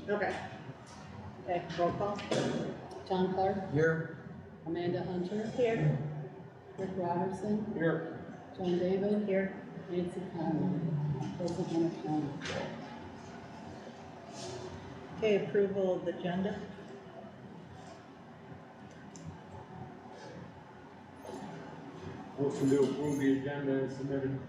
Okay. Okay, roll call. John Clark, Here. Amanda Hunter, Here. Rick Robertson, Here. John David, Here. Nancy Conley, present and affirmed. Okay, approval of the agenda. Motion to approve the agenda is submitted.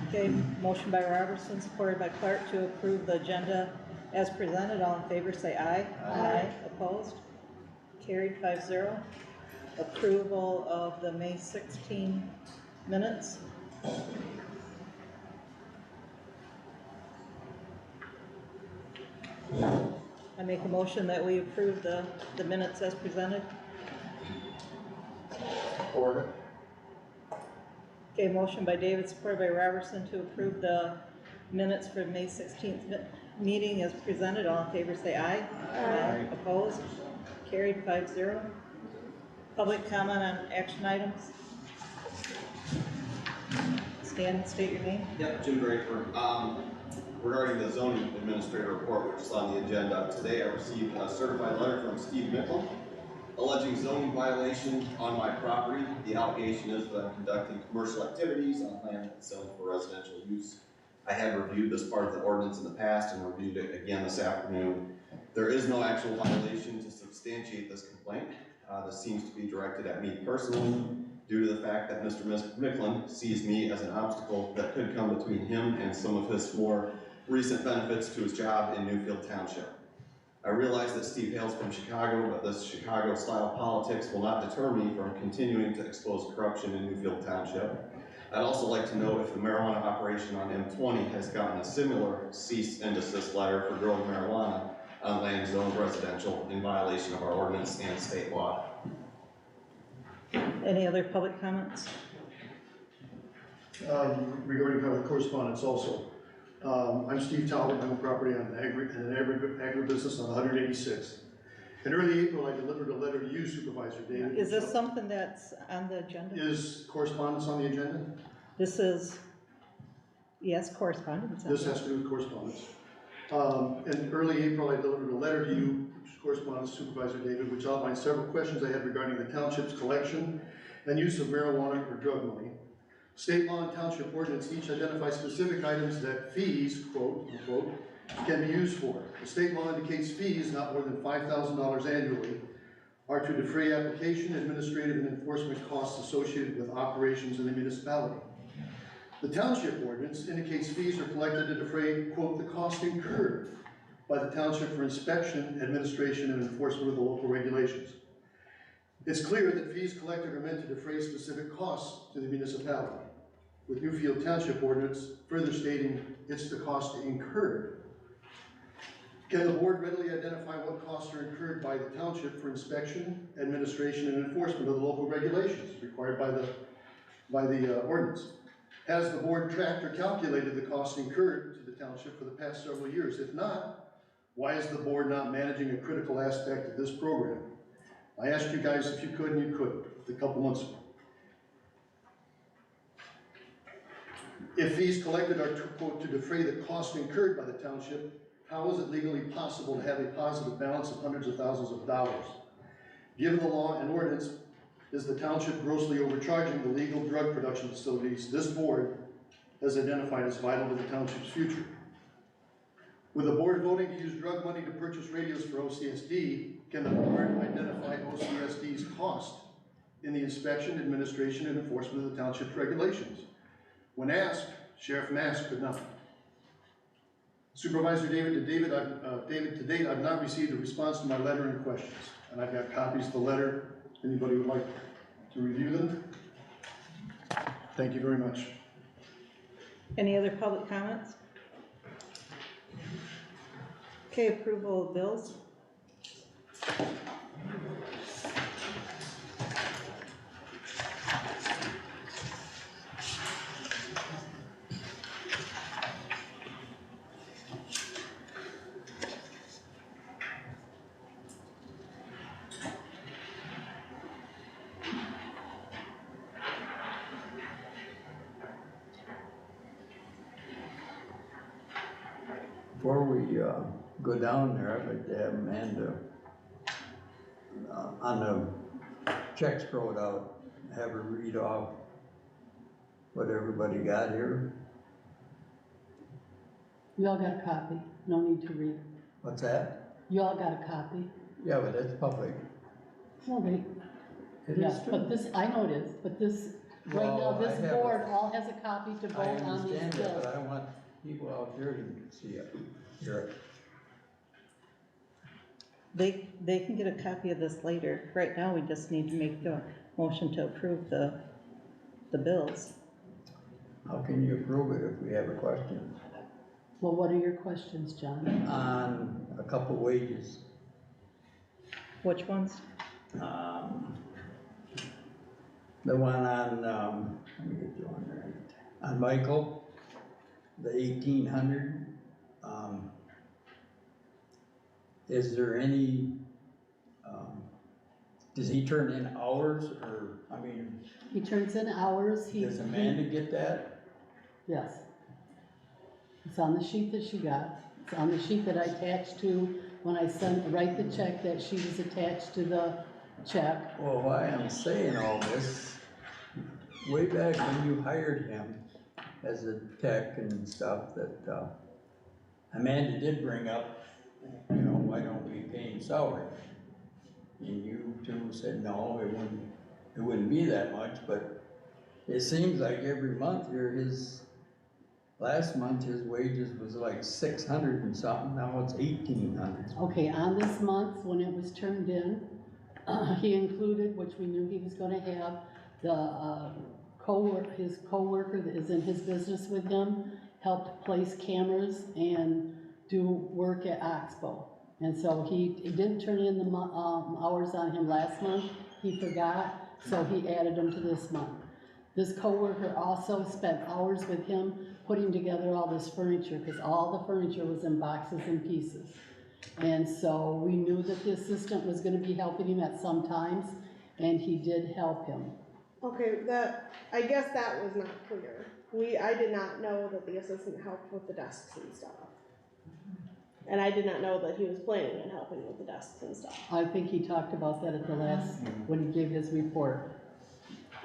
Okay, motion by Robertson, supported by Clark to approve the agenda as presented. All in favor say aye. Aye. Opposed? Carried 5-0. Approval of the May 16 minutes. I make a motion that we approve the minutes as presented. Order. Okay, motion by David, supported by Robertson to approve the minutes for May 16th meeting as presented. All in favor say aye. Aye. Opposed? Carried 5-0. Public comment on action items. Stan, state your name. Yep, Jim Draper. Regarding the zoning administrator report, which is on the agenda, today I received a certified letter from Steve Mickle alleging zoning violation on my property. The allegation is that I'm conducting commercial activities on land that's zoned for residential use. I had reviewed this part of the ordinance in the past and reviewed it again this afternoon. There is no actual violation to substantiate this complaint. This seems to be directed at me personally due to the fact that Mr. Micklin sees me as an obstacle that could come between him and some of his more recent benefits to his job in Newfield Township. I realize that Steve hails from Chicago, but this Chicago-style politics will not deter me from continuing to expose corruption in Newfield Township. I'd also like to know if the marijuana operation on M20 has gotten a similar cease and desist letter for growing marijuana on land zoned residential in violation of our ordinance and state law. Any other public comments? Regarding public correspondence also. I'm Steve Talbot, I own property on an agribusiness on 186th. In early April, I delivered a letter to you, Supervisor David. Is this something that's on the agenda? Is correspondence on the agenda? This is, yes, correspondence. This has to do with correspondence. In early April, I delivered a letter to you, correspondence, Supervisor David, which outlined several questions I had regarding the township's collection and use of marijuana or drug money. State law and township ordinance each identify specific items that fees, quote unquote, can be used for. The state law indicates fees not more than $5,000 annually are to defray application, administrative, and enforcement costs associated with operations in the municipality. The township ordinance indicates fees are collected to defray, quote, the cost incurred by the township for inspection, administration, and enforcement of the local regulations. It's clear that fees collected are meant to defray specific costs to the municipality, with Newfield Township ordinance further stating it's the cost incurred. Can the board readily identify what costs are incurred by the township for inspection, administration, and enforcement of the local regulations required by the ordinance? Has the board tracked or calculated the costs incurred to the township for the past several years? If not, why is the board not managing a critical aspect of this program? I asked you guys if you could, and you couldn't a couple months ago. If fees collected are to, quote, to defray the cost incurred by the township, how is it legally possible to have a positive balance of hundreds of thousands of dollars? Given the law and ordinance, is the township grossly overcharging the legal drug production facilities this board has identified as vital to the township's future? With the board voting to use drug money to purchase radios for OCSD, can the board identify OCSD's cost in the inspection, administration, and enforcement of the township's regulations? When asked, Sheriff Mask could not. Supervisor David, to date, I've not received a response to my letter and questions, and I've got copies of the letter. Anybody would like to review them? Thank you very much. Any other public comments? Okay, approval of bills. Before we, go down there, I'd like to have Amanda, on the checks wrote out, have her read off what everybody got here. You all got a copy, no need to read. What's that? You all got a copy. Yeah, but that's public. Well, they, It yeah, is true. but this, I know it is, but this, right now, Well, I this have board all has a copy to I vote on these understand that, bills. but I want people out there to see it, hear it. They can get a copy of this later. Right now, we just need to make the motion to approve the bills. How can you approve it if we have a question Well, what are your questions, John? on a couple wages? Which ones? The one on, let me get the one right, on Michael, the 1,800, is there any, does he turn in hours, or, I mean, He turns in hours, does Amanda get that? Yes. It's on the sheet that she got. It's on the sheet that I attached to when I write the check, that sheet is attached to the check. Well, why I'm saying all this, way back when you hired him as a tech and stuff, that, Amanda did bring up, you know, why don't we pay him salary? And you two said, no, it wouldn't be that much, but it seems like every month here, last month, his wages was like 600 and something, now it's 1,800. Okay, on this month, when it was turned in, he included, which we knew he was gonna have, the, his coworker that is in his business with him, helped place cameras and do work at Oxbow. And so he didn't turn in the hours on him last month, he forgot, so he added them to this month. This coworker also spent hours with him putting together all this furniture, because all the furniture was in boxes and pieces. And so we knew that the assistant was gonna be helping him at some times, and he did help him. Okay, I guess that was not clear. I did not know that the assistant helped with the desks and stuff. And I did not know that he was planning on helping with the desks and stuff. I think he talked about that at the last, when he gave his report.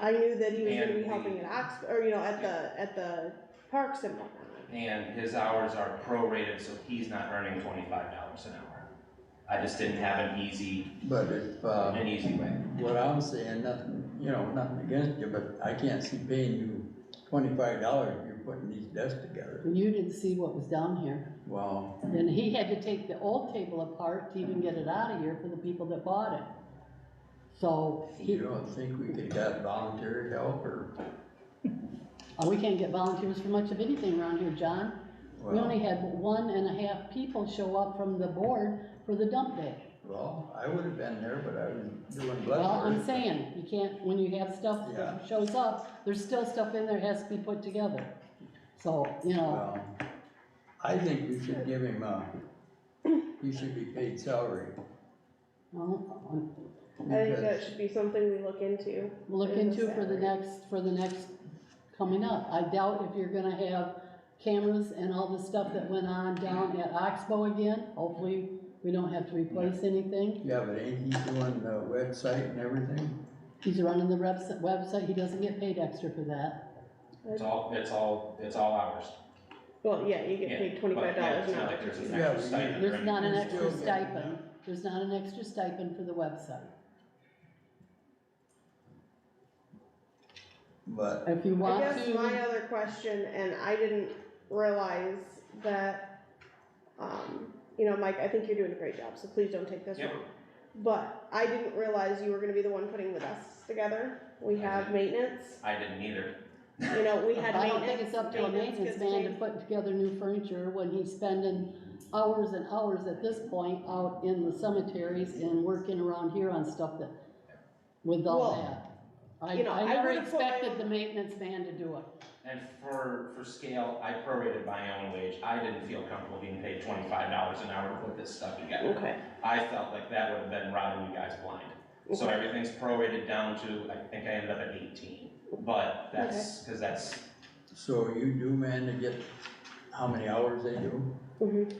I knew that he was gonna And be helping at Oxford, or, at the parks and whatnot. And his hours are prorated, so he's not earning $25 an hour. I just didn't have an easy But if, way. what I'm saying, nothing against you, but I can't see paying you $25 if you're putting these desks together. And you didn't see what was down here. Well, And he had to take the old table apart to even get it out of here for the people that bought it. So you don't think we could get voluntary help, or? we can't get volunteers for much of anything around here, John. We Well, only had 1.5 people show up from the board for the dump day. Well, I would have been there, but I was doing blood Well, I'm work. saying, you can't, when you have stuff Yeah. that shows up, there's still stuff in there that has to be put together. So, Well, I think we should give him he should be paid salary. well, I think that because- should be something we look into. we'll look in the into for the salary. next coming up. I doubt if you're gonna have cameras and all the stuff that went on down at Oxbow again. Hopefully, we don't have to replace anything. Yeah, but ain't he doing the website and everything? He's running the website, he doesn't get paid extra for that. It's all hours. Well, yeah, you get Yeah, paid but $25 yeah, it's an not hour. like there's an Yeah, extra but stipend or There's not an You're extra still getting stipend, there's not an extra stipend for the website. But, If you I want guess my to, other question, and I didn't realize that, Mike, I think you're doing a great job, so please don't take this Yep. wrong. But I didn't realize you were gonna be the one putting the desks together. We have maintenance, I didn't either. we had maintenance. I don't think it's up to a maintenance gets man to paid. put together new furniture when he's spending hours and hours at this point out in the cemeteries and working around here on stuff that, with all Well, that. I I never would've put my expected own- the maintenance man to do it. And for scale, I prorated my own wage. I didn't feel comfortable being paid $25 an hour to put this stuff together. Okay, I felt like that would have been robbing you guys blind. So Okay. everything's prorated down to, I think I ended up at 18. But that's, because that's, so you do man to get how many hours they do? Mhm.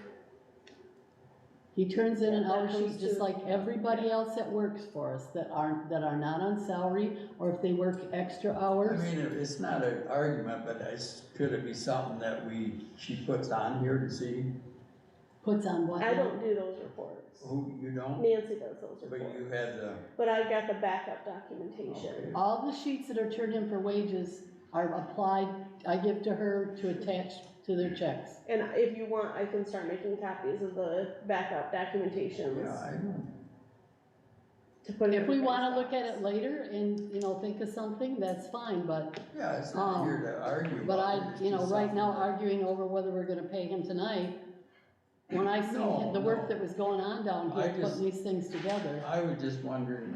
He turns in an Yeah, that hour sheet comes just to- like everybody else that works for us that are not on salary, or if they work extra I hours. mean, it's not an argument, but could it be something that she puts on here to see? Puts on what? I don't do those reports. Who, you don't? Nancy does those But reports. you had the, But I got the backup documentation. Okay. All the sheets that are turned in for wages are applied, I give to her to attach to their checks. And if you want, I can start making copies of the backup documentations yeah, I don't, to put in. If we wanna everybody's look at it box. later and, think of something, that's fine, but, yeah, it's not here to argue but about. It's just right now something that- arguing over whether we're gonna pay him tonight, when I see No, the work no. that was going on down I here, just- putting these things together. I was just wondering,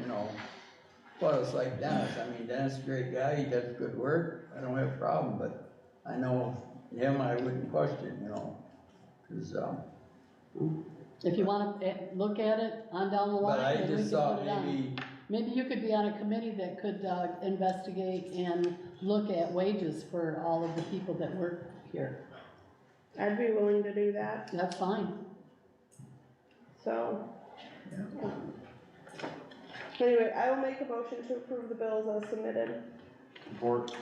well, it's like Dennis, I mean, Dennis is a great guy, he does good work, I don't have a problem, but I know him, I wouldn't question, cause, If you wanna look at it on down the line, but I then we just can thought put it on. maybe, Maybe you could be on a committee that could, investigate and look at wages for all of the people that work here. I'd be willing to do that, That's fine. so. Yeah. Anyway, I will make a motion to approve the bills as submitted. Support.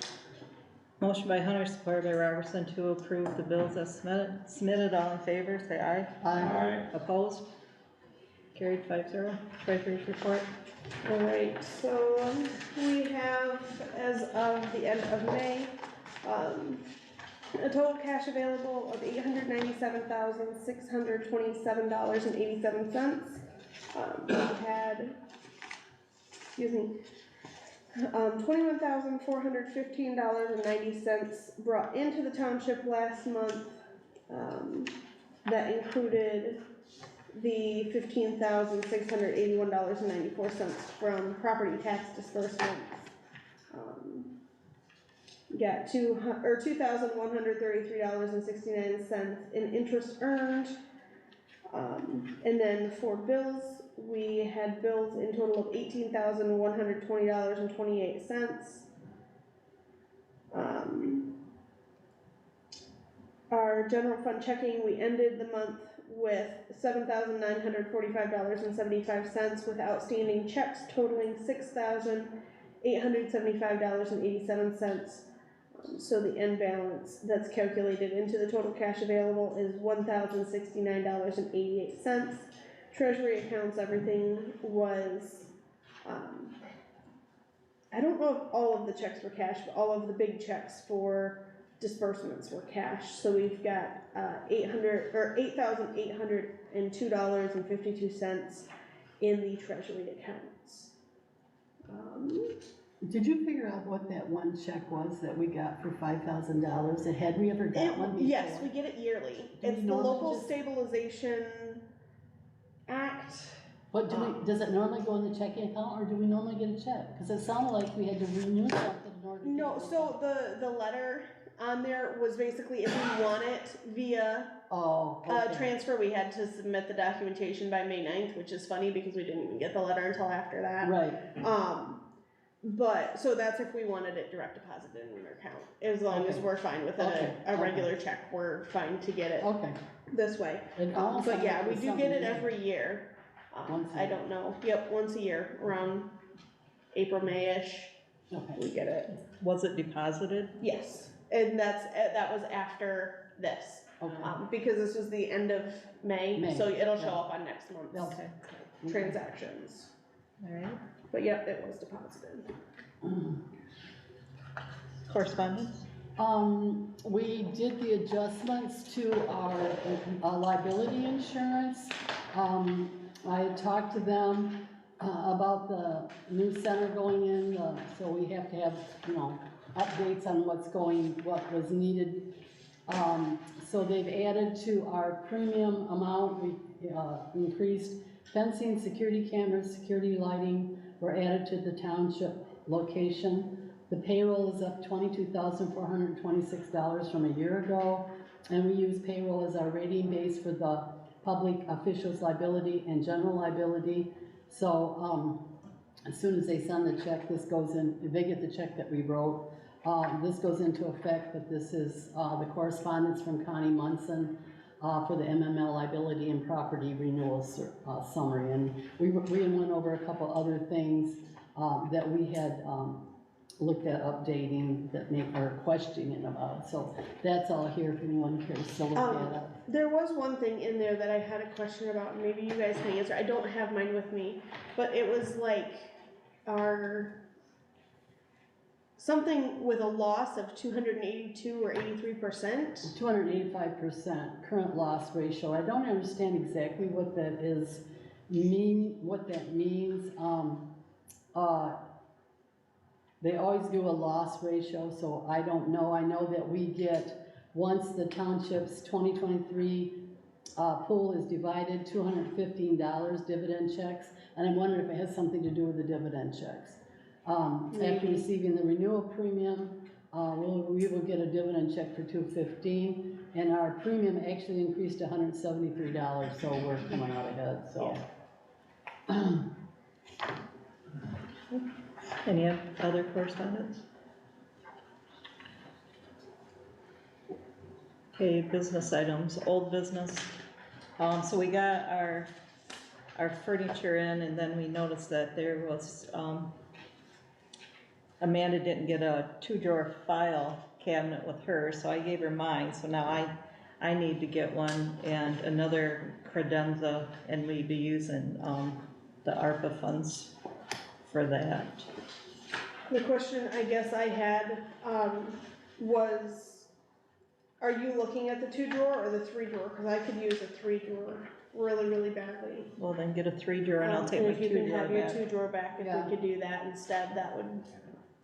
Motion by Hunter, supported by Robertson to approve the bills as submitted. All in favor, say aye. Aye. Opposed? Carried 5-0. Treasurer's report. Alright, so we have, as of the end of May, a total cash available of $897,627.87. We had, $21,415.90 brought into the township last month. That included the $15,681.94 from property tax disbursements. Got $2,133.69 in interest earned. And then for bills, we had bills in total of $18,120.28. Our general fund checking, we ended the month with $7,945.75 with outstanding checks totaling $6,875.87. So the end balance that's calculated into the total cash available is $1,069.88. Treasury accounts, everything was, I don't know if all of the checks were cash, but all of the big checks for disbursements were cash. So we've got $8,802.52 in the treasury accounts. Did you figure out what that one check was that we got for $5,000? And had we ever got one before? Yes, we get it yearly. Do we It's the normally local just- stabilization act. But does it normally go in the checking account, or do we normally get a check? Cause it sounded like we had to renew something in order to. No, so the letter on there was basically if we want it via Oh, okay. transfer, we had to submit the documentation by May 9th, which is funny because we didn't even get the letter until after that. Right, But, so that's if we wanted it direct deposited in our account, as long as Okay. we're fine with Okay, a okay. regular check, we're fine to get it okay. this way. It almost But sounded yeah, like we was do something get it new. every year. Once a I year. don't know, yep, once a year, around April, May-ish, Okay, we get it. Was it deposited? Yes, and that was after this, okay, because this was the end of May, May, so it'll show yeah. up on next month's Okay. transactions. All right. But yep, it was deposited. Correspondence? We did the adjustments to our liability insurance. I had talked to them, about the new center going in, so we have to have, updates on what was needed. So they've added to our premium amount, we, increased fencing, security cameras, security lighting were added to the township location. The payroll is up $22,426 from a year ago, and we use payroll as our rating base for the public officials liability and general liability. So, as soon as they send the check, this goes in, they get the check that we wrote. This goes into effect, but this is the correspondence from Connie Munson for the MML liability and property renewal summary. And we went over a couple other things that we had looked at updating that are questioning about. So that's all here if anyone cares to look at it. There was one thing in there that I had a question about, and maybe you guys can answer. I don't have mine with me, but it was like something with a loss of 282 or 83%. 285% current loss ratio. I don't understand exactly what that is, what that means. They always do a loss ratio, so I don't know. I know that we get, once the township's 2023 pool is divided, $215 dividend checks, and I'm wondering if it has something to do with the dividend checks. After receiving the renewal premium, we will get a dividend check for $215, and our premium actually increased to $173, so we're coming out ahead, so. Any other correspondence? Okay, business items, old business. So we got our furniture in, and then we noticed that there was, Amanda didn't get a 2-drawer file cabinet with her, so I gave her mine, so now I need to get one, and another credenza, and we'd be using, the ARPA funds for that. The question I guess I had was, are you looking at the 2-drawer or the 3-drawer? Because I could use a 3-drawer really, really badly. Well, then get a 3-drawer and I'll take my And if you can 2-drawer have your back. 2-drawer back, if Yeah. we could do that instead, that would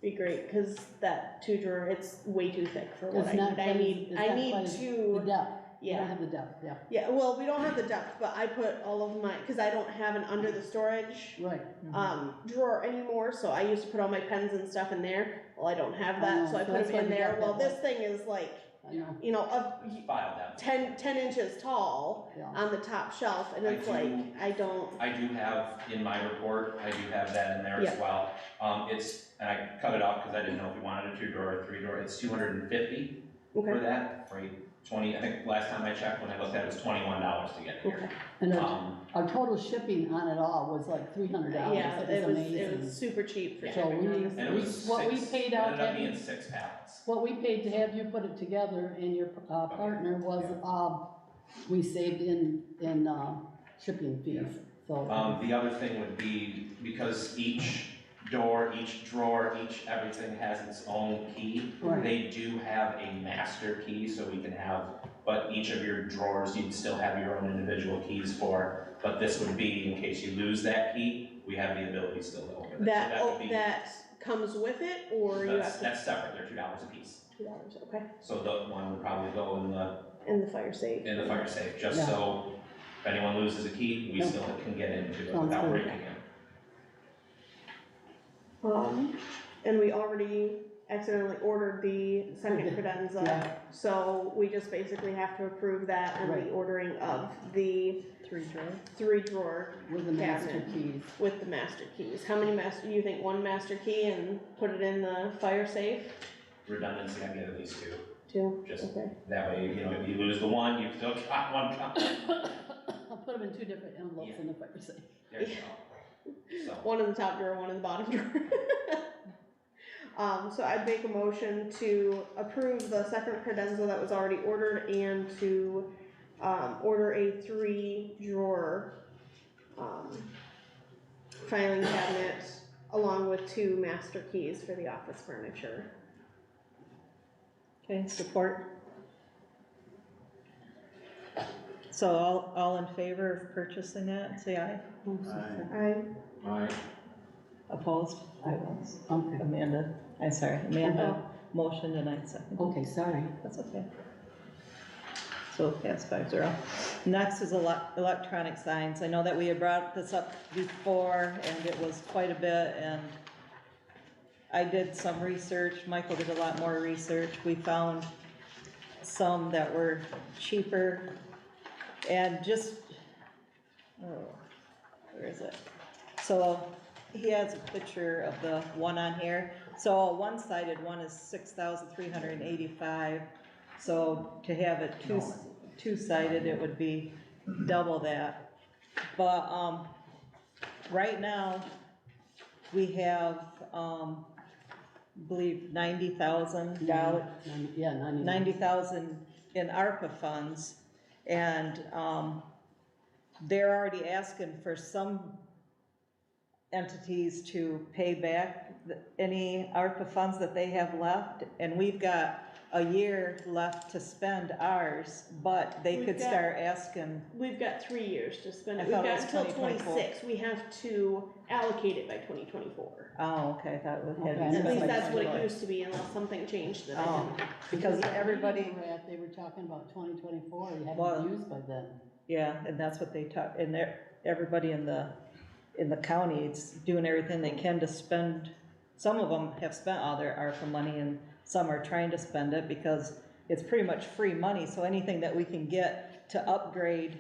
be great. Because that 2-drawer, it's way too thick for what It's I not need. quite I as- need it's not quite two. the depth. You Yeah. don't have the depth, yeah, Yeah, well, we don't have the depth, but I put all of my, because I don't have an under the storage right. drawer anymore, so I used to put all my pens and stuff in there. Well, I don't have I that, know, so I so put that's them why in you there. got Well, that this thing is like, I know, you know, File that. 10 inches tall yeah. on the top shelf, and I it's do- like, I don't, I do have, in my report, I do have that in there Yeah. as well. And I cut it off because I didn't know if we wanted a 2-drawer or a 3-drawer. It's $250 for okay, that, for 20, I think last time I checked, when I looked at it, it was $21 to get here. okay. And our total shipping on it all was like $300, Yeah, it was amazing. it was super cheap for Yeah. So shipping, we- honestly. And it was What we six, paid it out ended up having- being 6 pallets. What we paid to have you put it together and your partner was, we saved in shipping fees, so. The other thing would be, because each door, each drawer, everything has its own key. Right. They do have a master key, so we can have, but each of your drawers, you'd still have your own individual keys for, but this would be, in case you lose that key, we have the ability still to open it. So That, would be- that comes with it, or you have to? That's separate, they're $2 a piece. $2, okay, So the one would probably go in the fire safe. fire safe, just Yeah. so if anyone loses a key, we Yep. still can get into it Sounds without good. breaking it. And we already accidentally ordered the second Yeah. credenza, so we just basically have to approve that and the Right. ordering of the 3-drawer. 3-drawer With the master cabinet keys. with the master keys. How many you think one master key and put it in the fire safe? Redundancy, I get at least 2. 2, Just okay. that way, you know, if you lose the one, you've still got one coming. I'll put them in 2 different envelopes Yeah. in the fire safe. There you go. So, One in the top drawer, one in the bottom drawer. So I'd make a motion to approve the second credenza that was already ordered and to, order a 3-drawer, filing cabinet along with 2 master keys for the office furniture. Okay, support. So all in favor of purchasing that, say aye. I, Opposed? I was. Okay, Amanda, Amanda motioned and I seconded. okay, sorry. That's okay. So pass 5-0. Next is electronic signs. I know that we had brought this up before and it was quite a bit, and I did some research, Michael did a lot more research. We found some that were cheaper and just, where is it? So he has a picture of the one on here. So a one-sided one is 6,385, so to have it two-sided, it would be double that. But, right now, we have, believe $90,000, Yeah, 90. 90,000 in ARPA funds, and, they're already asking for some entities to pay back any ARPA funds that they have left, and we've got a year left to spend ours, but they We've could got- start asking, We've got 3 years to spend I it. We've thought it got was until 2024. 26. We have to allocate it by 2024. oh, okay, I thought it had to Okay. be At spent least by that's what it 24. used to be unless something changed that I Oh, didn't. because Yeah, everybody, they were talking about 2024, you Well- haven't used by then. yeah, and that's what they talk, and everybody in the county is doing everything they can to spend. Some of them have spent all their ARPA money, and some are trying to spend it because it's pretty much free money, so anything that we can get to upgrade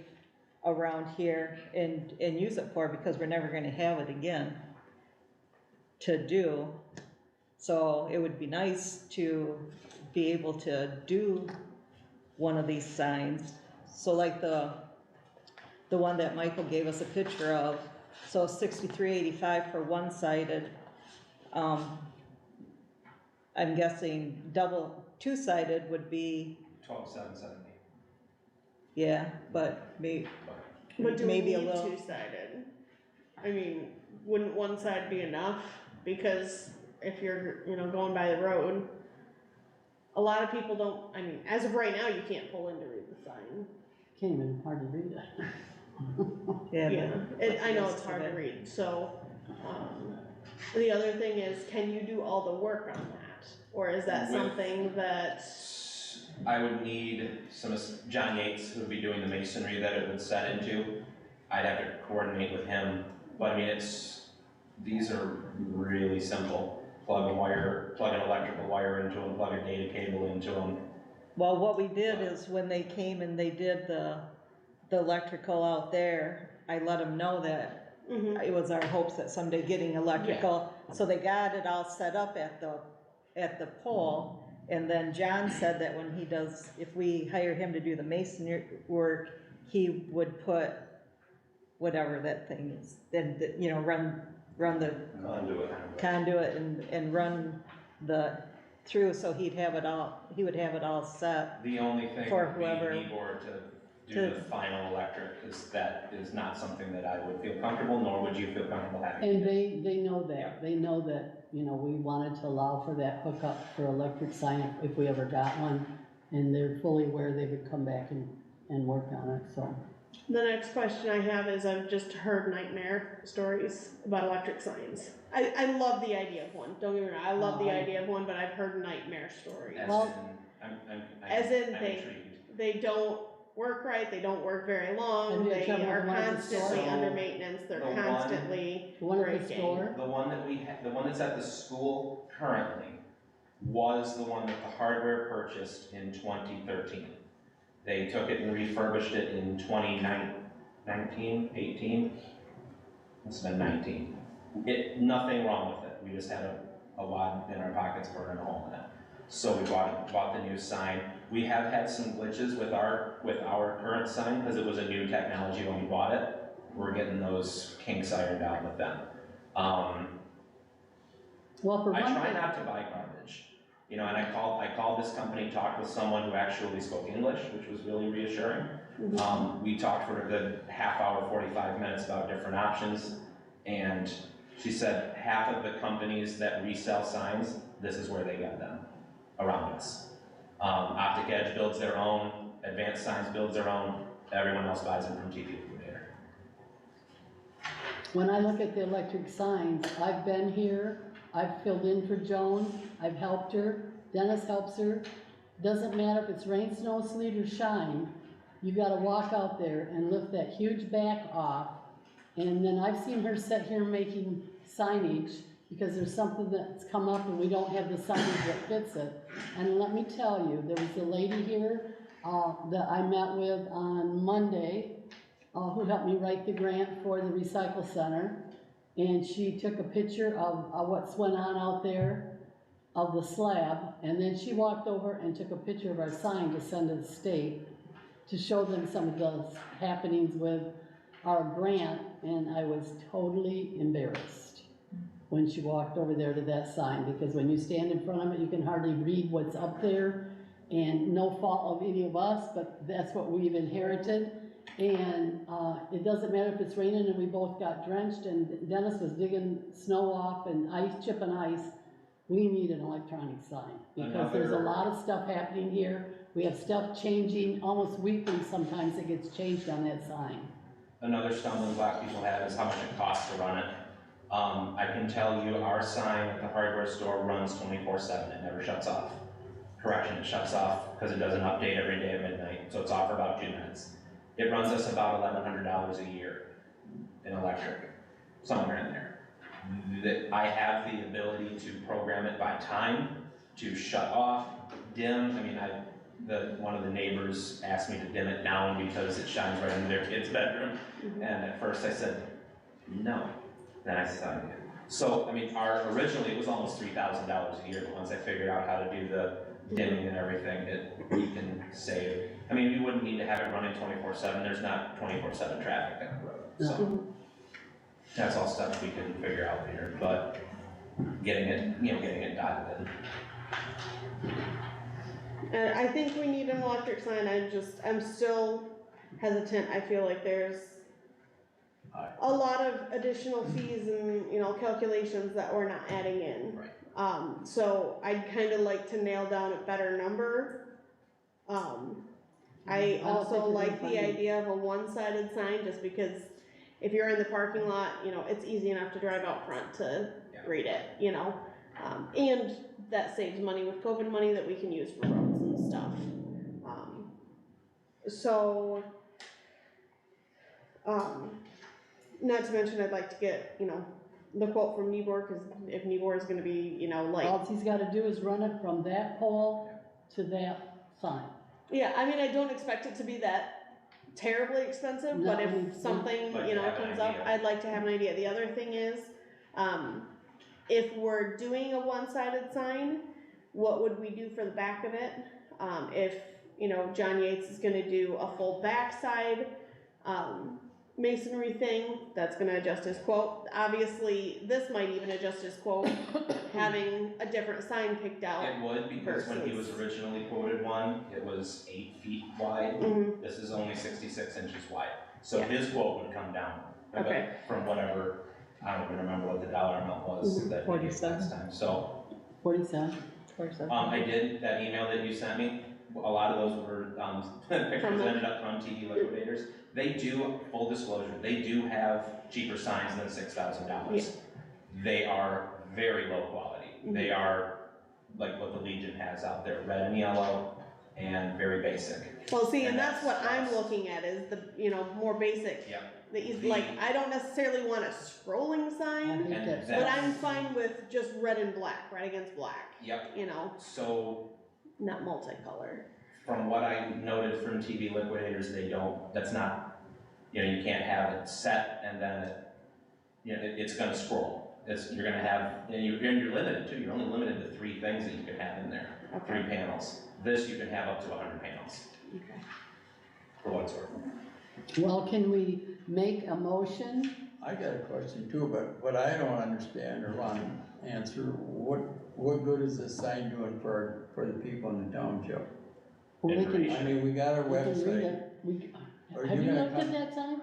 around here and use it for, because we're never gonna have it again to do. So it would be nice to be able to do one of these signs. So like the one that Michael gave us a picture of, so 6385 for one-sided. I'm guessing two-sided would be, 12,770. yeah, but maybe But do we maybe a need little. two-sided? I mean, wouldn't one side be enough? Because if you're, going by the road, a lot of people don't, I mean, as of right now, you can't pull in to read the sign. Can't even hardly read it. Yeah, I know it's hard to read, so, the other thing is, can you do all the work on that? Or is that With- something that, I would need John Yates, who would be doing the masonry that it would set into. I'd have to coordinate with him, but I mean, these are really simple. Plug an electrical wire into them, plug a data cable into them. Well, what we did is when they came and they did the electrical out there, I let them know that mhm, it was our hopes that someday getting electrical, so they got it all set up at the pole. And then John said that when he does, if we hire him to do the masonry work, he would put whatever that thing is, then, run the conduit and run through, so he would have it all set. The only thing For would be whoever- Igor to do the final electric, because that is not something that I would feel comfortable, nor would you feel comfortable having. And they know that, we wanted to allow for that hookup for electric sign if we ever got one. And they're fully aware they would come back and work on it, so. the next question I have is, I've just heard nightmare stories about electric signs. I love the idea of one, don't get me wrong, I love the idea of one, but I've heard nightmare stories. As Well- As in I'm they- intrigued. They don't work right, they don't work very Have long, you they tried are one at the constantly store? under maintenance, they're The one- constantly The one at the breaking. store, The one that the one that's at the school currently was the one that the hardware purchased in 2013. They took it and refurbished it in 2019, 18, must have been 19. Nothing wrong with it, we just had a wad in our pockets burning a hole in it. So we bought the new sign. We have had some glitches with our current sign, because it was a new technology when we bought it. We're getting those kinks ironed out with them. well, for I one try thing, not to buy garbage, and I called this company, talked with someone who actually spoke English, which was really reassuring. We talked for a good half hour, 45 minutes about different options, and she said half of the companies that resell signs, this is where they get them, around us. Optic Edge builds their own, Advanced Signs builds their own, everyone else buys them from TV Liquidator. when I look at the electric signs, I've been here, I've filled in for Joan, I've helped her, Dennis helps her. Doesn't matter if it's rain, snow, sleet, or shine, you gotta walk out there and lift that huge back off. And then I've seen her sit here making signage, because there's something that's come up and we don't have the signage that fits it. And let me tell you, there was a lady here, that I met with on Monday, who helped me write the grant for the recycle center. And she took a picture of what's went on out there. of the slab, and then she walked over and took a picture of our sign to send to the state to show them some of the happenings with our grant, and I was totally embarrassed when she walked over there to that sign, because when you stand in front of it, you can hardly read what's up there, and no fault of any of us, but that's what we've inherited. And it doesn't matter if it's raining and we both got drenched and Dennis was digging snow off and chipping ice, we need an electronic sign, because there's a lot of stuff happening here. We have stuff changing almost weekly, sometimes it gets changed on that sign. Another stumbling block people have is how much it costs to run it. I can tell you our sign at the hardware store runs 24/7, it never shuts off. Correction, it shuts off because it doesn't update every day at midnight, so it's off for about 2 minutes. It runs us about $1,100 a year in electric, somewhere in there. I have the ability to program it by time, to shut off, dim. I mean, one of the neighbors asked me to dim it down because it shines right into their kid's bedroom. And at first I said, no. Then I said, okay. So, I mean, originally it was almost $3,000 a year, but once I figured out how to do the dimming and everything, we can save. I mean, we wouldn't need to have it running 24/7. There's not 24/7 traffic down the road. So that's all stuff we can figure out here, but getting it dotted in. And I think we need an electric sign. I'm still hesitant. I feel like there's a lot of additional fees and, calculations that we're not adding in. Right. So I'd kind of like to nail down a better number. I also like the idea of a one-sided sign, just because if you're in the parking lot, it's easy enough to drive out front to read it, and that saves money with COVID money that we can use for roads and stuff. Not to mention I'd like to get, the quote from Newborn, because if Newborn is gonna be, All he's gotta do is run it from that pole to that sign. yeah, I mean, I don't expect it to be that terribly expensive, but if something, Like to have an comes up, idea. I'd like to have an idea. The other thing is, if we're doing a one-sided sign, what would we do for the back of it? If, John Yates is gonna do a full backside, masonry thing, that's gonna adjust his quote. Obviously, this might even adjust his quote, having a different sign picked out. It would, because when he was originally quoted one, it was 8 feet wide. Mhm. This is only 66 inches wide. So Yeah. his quote would come down. But Okay. from whatever, I don't even remember what the dollar amount was that we used last time. So, 47. I did, that email that you sent me, a lot of those were, pictures ended up from TV Liquidators. They do, full disclosure, they do have cheaper signs than $6,000. They are very low quality. They are like what the Legion has out there, red and yellow, and very basic. Well, see, and And that's what I'm that's- looking at, is the, more basic. Yep. Like, I don't necessarily want a scrolling sign, And but that's- I'm fine with just red and black, right against black, Yep, so not multicolored. from what I noted from TV Liquidators, that's not, you can't have it set and then it's gonna scroll. You're gonna have, and you're limited too, you're only limited to 3 things that you can have in there, 3 panels. This, you can have up to 100 panels, Okay. for what it's worth. Well, can we make a motion? I got a question too, but what I don't understand or want to answer, what good is this sign doing for the people in the township? Well, we can- I mean, we got our we can read website. it. Are Have you you gonna looked at come- that sign?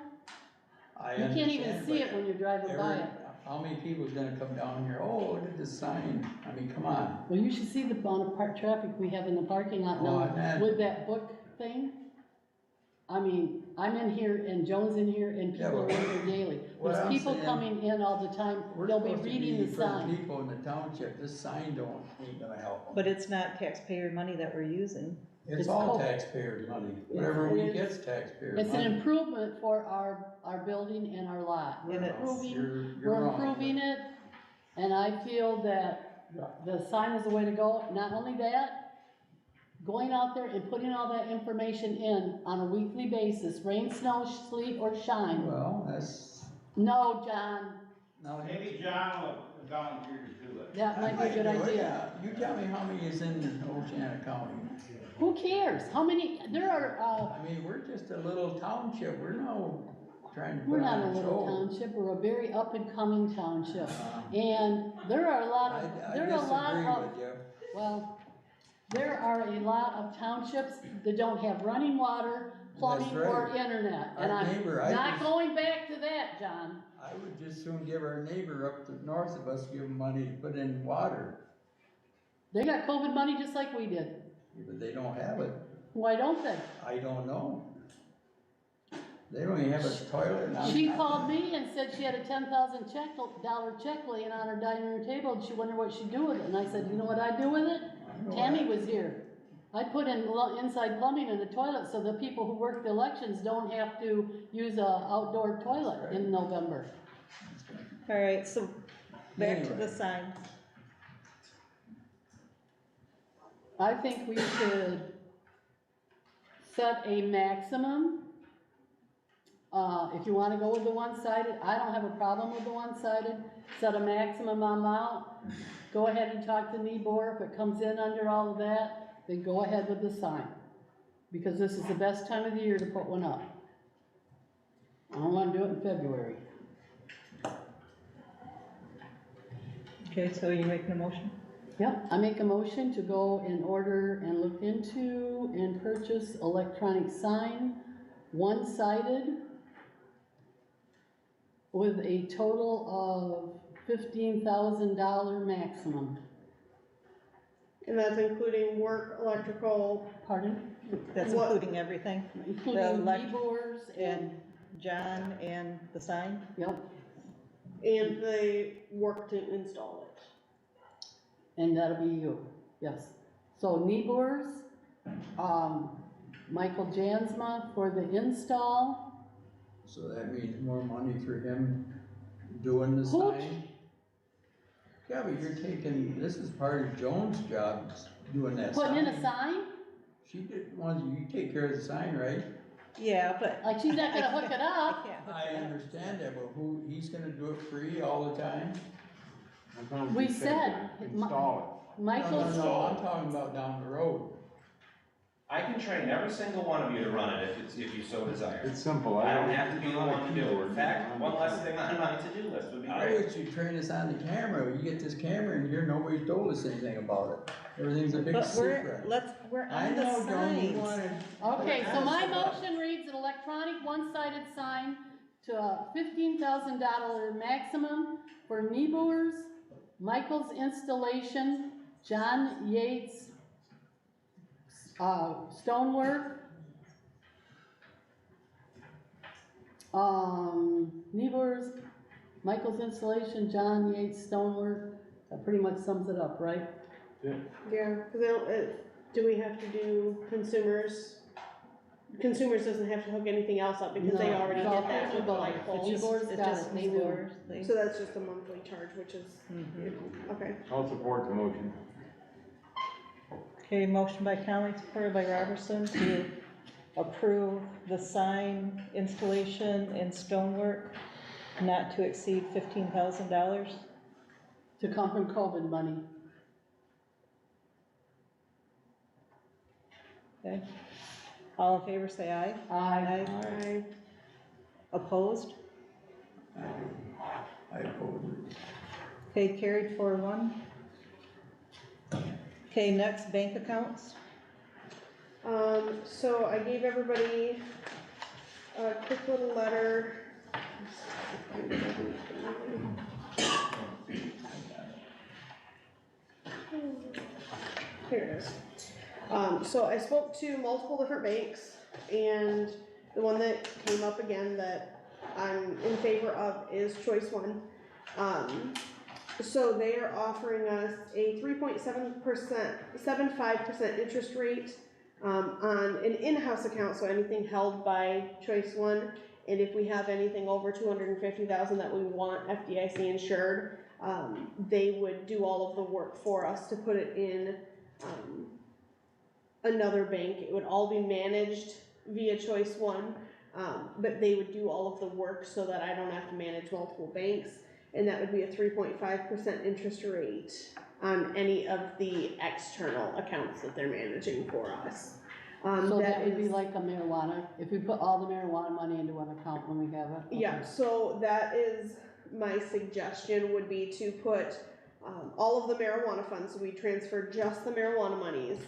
I You can't even understand, see but it when you're driving by it. how many people's gonna come down here, oh, look at this sign, I mean, come on. Well, you should see the amount of traffic we have in the parking lot Oh, I now imagine. with that book thing. I mean, I'm in here and Joan's in here and Yeah, people are but in here daily. what There's I'm people saying- coming in all the time, We're they'll be supposed to reading the for sign. people in the township, this sign ain't gonna help them. But it's not taxpayer money that we're using. It's it's all called- taxpayers' money, whatever we It get's taxpayers' It's an money. improvement for our building and our lot. We're And it's- improving, You're we're wrong. improving it, and I feel that the sign is the way to go. Not only that, going out there and putting all that information in on a weekly basis, rain, snow, sleet, or shine. Well, that's, No, John, no, Maybe John will volunteer to do it. That might be a good I might do it, idea. yeah. You tell me how many is in Oceana County. Who cares? How many, there are, I mean, we're just a little township, we're no trying to we're put not a on a little show. township, we're a very up and coming township. And there are a lot I of, there are a lot disagree of, with you. well, there are a lot of townships that don't have running water, plumbing, That's or right. internet. Our And I'm neighbor, I not just- going back to that, John. I would just soon give our neighbor up to north of us, give them money to put in water, They got COVID money just like we did. but they don't have it. Why don't they? I don't know. They don't even have a toilet now. She called me and said she had a $10,000 check laying on her dining room table, and she wondered what she'd do with it. And I said, you know what I'd do with it? Tammy was here. I'd put in inside plumbing in the toilet so the people who work the elections don't have to use a outdoor toilet in November. All right, so back to Anyway. the sign. I think we should set a maximum. If you wanna go with the one-sided, I don't have a problem with the one-sided. Set a maximum amount. Go ahead and talk to Nebor. If it comes in under all of that, then go ahead with the sign. Because this is the best time of the year to put one up. I don't wanna do it in February. Okay, so you making a motion? Yep, I make a motion to go and order and look into and purchase electronic sign, one-sided, with a total of $15,000 maximum. And that's including work, electrical, Pardon? That's What- including everything, Including elect- keyboards and John and the sign? yep, and the work to install it. and that'll be you, yes. So Niebuhr's, Michael Jansma for the install. So that means more money for him doing the Hooch. sign? Yeah, but you're taking, this is part of Joan's job, doing that sign. Putting in a sign? She did, you take care of the sign, right? Yeah, but. Like she's not gonna hook it I up. can't hook I it up. understand that, but he's gonna do it free all the time? As long as We you said, install Michael's. No, I'm talking about down the road. I can train every single one of you to run it if you so it. desire. It's simple. I don't have to be the I'm not a one to do it. keyboard In fact, man. one less thing on my to-do list would be I great. wish you'd train us on the camera. You get this camera in here, nobody's told us anything about it. Everything's a big But secret. we're I on the know, Joan, you signs. wanted. Okay, so my motion reads an electronic one-sided sign to a $15,000 maximum for Niebuhr's, Michael's installation, John Yates, stonework, Niebuhr's, Michael's installation, John Yates stonework. That pretty much sums it up, right? Yeah, cause they don't, do we have to do consumers? Consumers doesn't have to hook anything else up because they No, already it's did all that with the Board. light It's bulb. just- Board's It's got just it, they do. Board's thing. So that's just a monthly charge, which is, okay. I'll support the motion. Okay, motion by Conley, supported by Robertson to approve the sign installation and stonework not to exceed $15,000. To come from COVID money. Okay, all in favor say aye. Aye. I, Opposed? I oppose it. Okay, carried 4-1. Okay, next, bank accounts. so I gave everybody a quick little letter. Here it is. So I spoke to multiple different banks, and the one that came up again that I'm in favor of is Choice One. So they are offering us a 3.75% interest rate on an in-house account, so anything held by Choice One. And if we have anything over 250,000 that we want FDIC insured, they would do all of the work for us to put it in another bank. It would all be managed via Choice One, but they would do all of the work so that I don't have to manage multiple banks. and that would be a 3.5% interest rate on any of the external accounts that they're managing for us. So that would be is- like a marijuana, if we put all the marijuana money into one account when we have it? Okay. Yeah, so that is my suggestion, would be to put, all of the marijuana funds, so we transfer just the marijuana monies.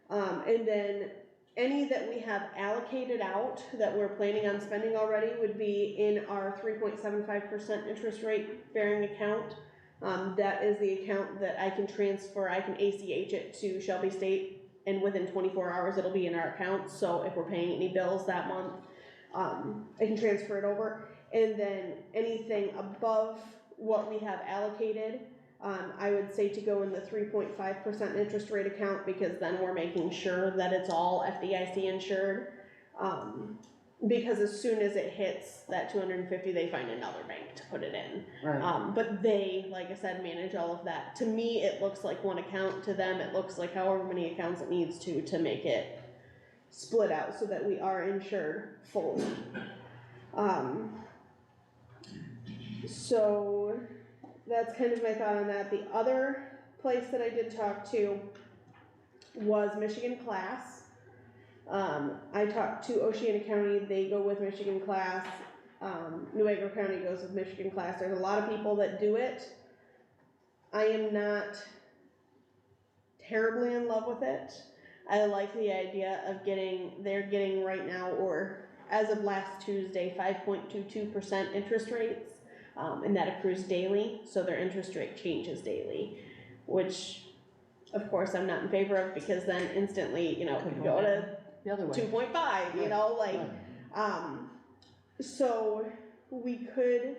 And then any that we have allocated out that we're planning on spending already would be in our 3.75% interest rate bearing account. That is the account that I can transfer, I can ACH it to Shelby State, and within 24 hours it'll be in our account. So if we're paying any bills that month, I can transfer it over. And then anything above what we have allocated, I would say to go in the 3.5% interest rate account, because then we're making sure that it's all FDIC insured. Because as soon as it hits that 250, they find another bank to put it in. Right. But they, like I said, manage all of that. To me, it looks like one account. To them, it looks like however many accounts it needs to make it split out so that we are insured fully. So that's kind of my thought on that. The other place that I did talk to was Michigan Class. I talked to Oceana County, they go with Michigan Class. Newfield County goes with Michigan Class. There's a lot of people that do it. I am not terribly in love with it. I like the idea of they're getting right now, or as of last Tuesday, 5.22% interest rates. And that accrues daily, so their interest rate changes daily, which of course I'm not in favor of, because then instantly, it could go to The other way. 2.5, Right. So we could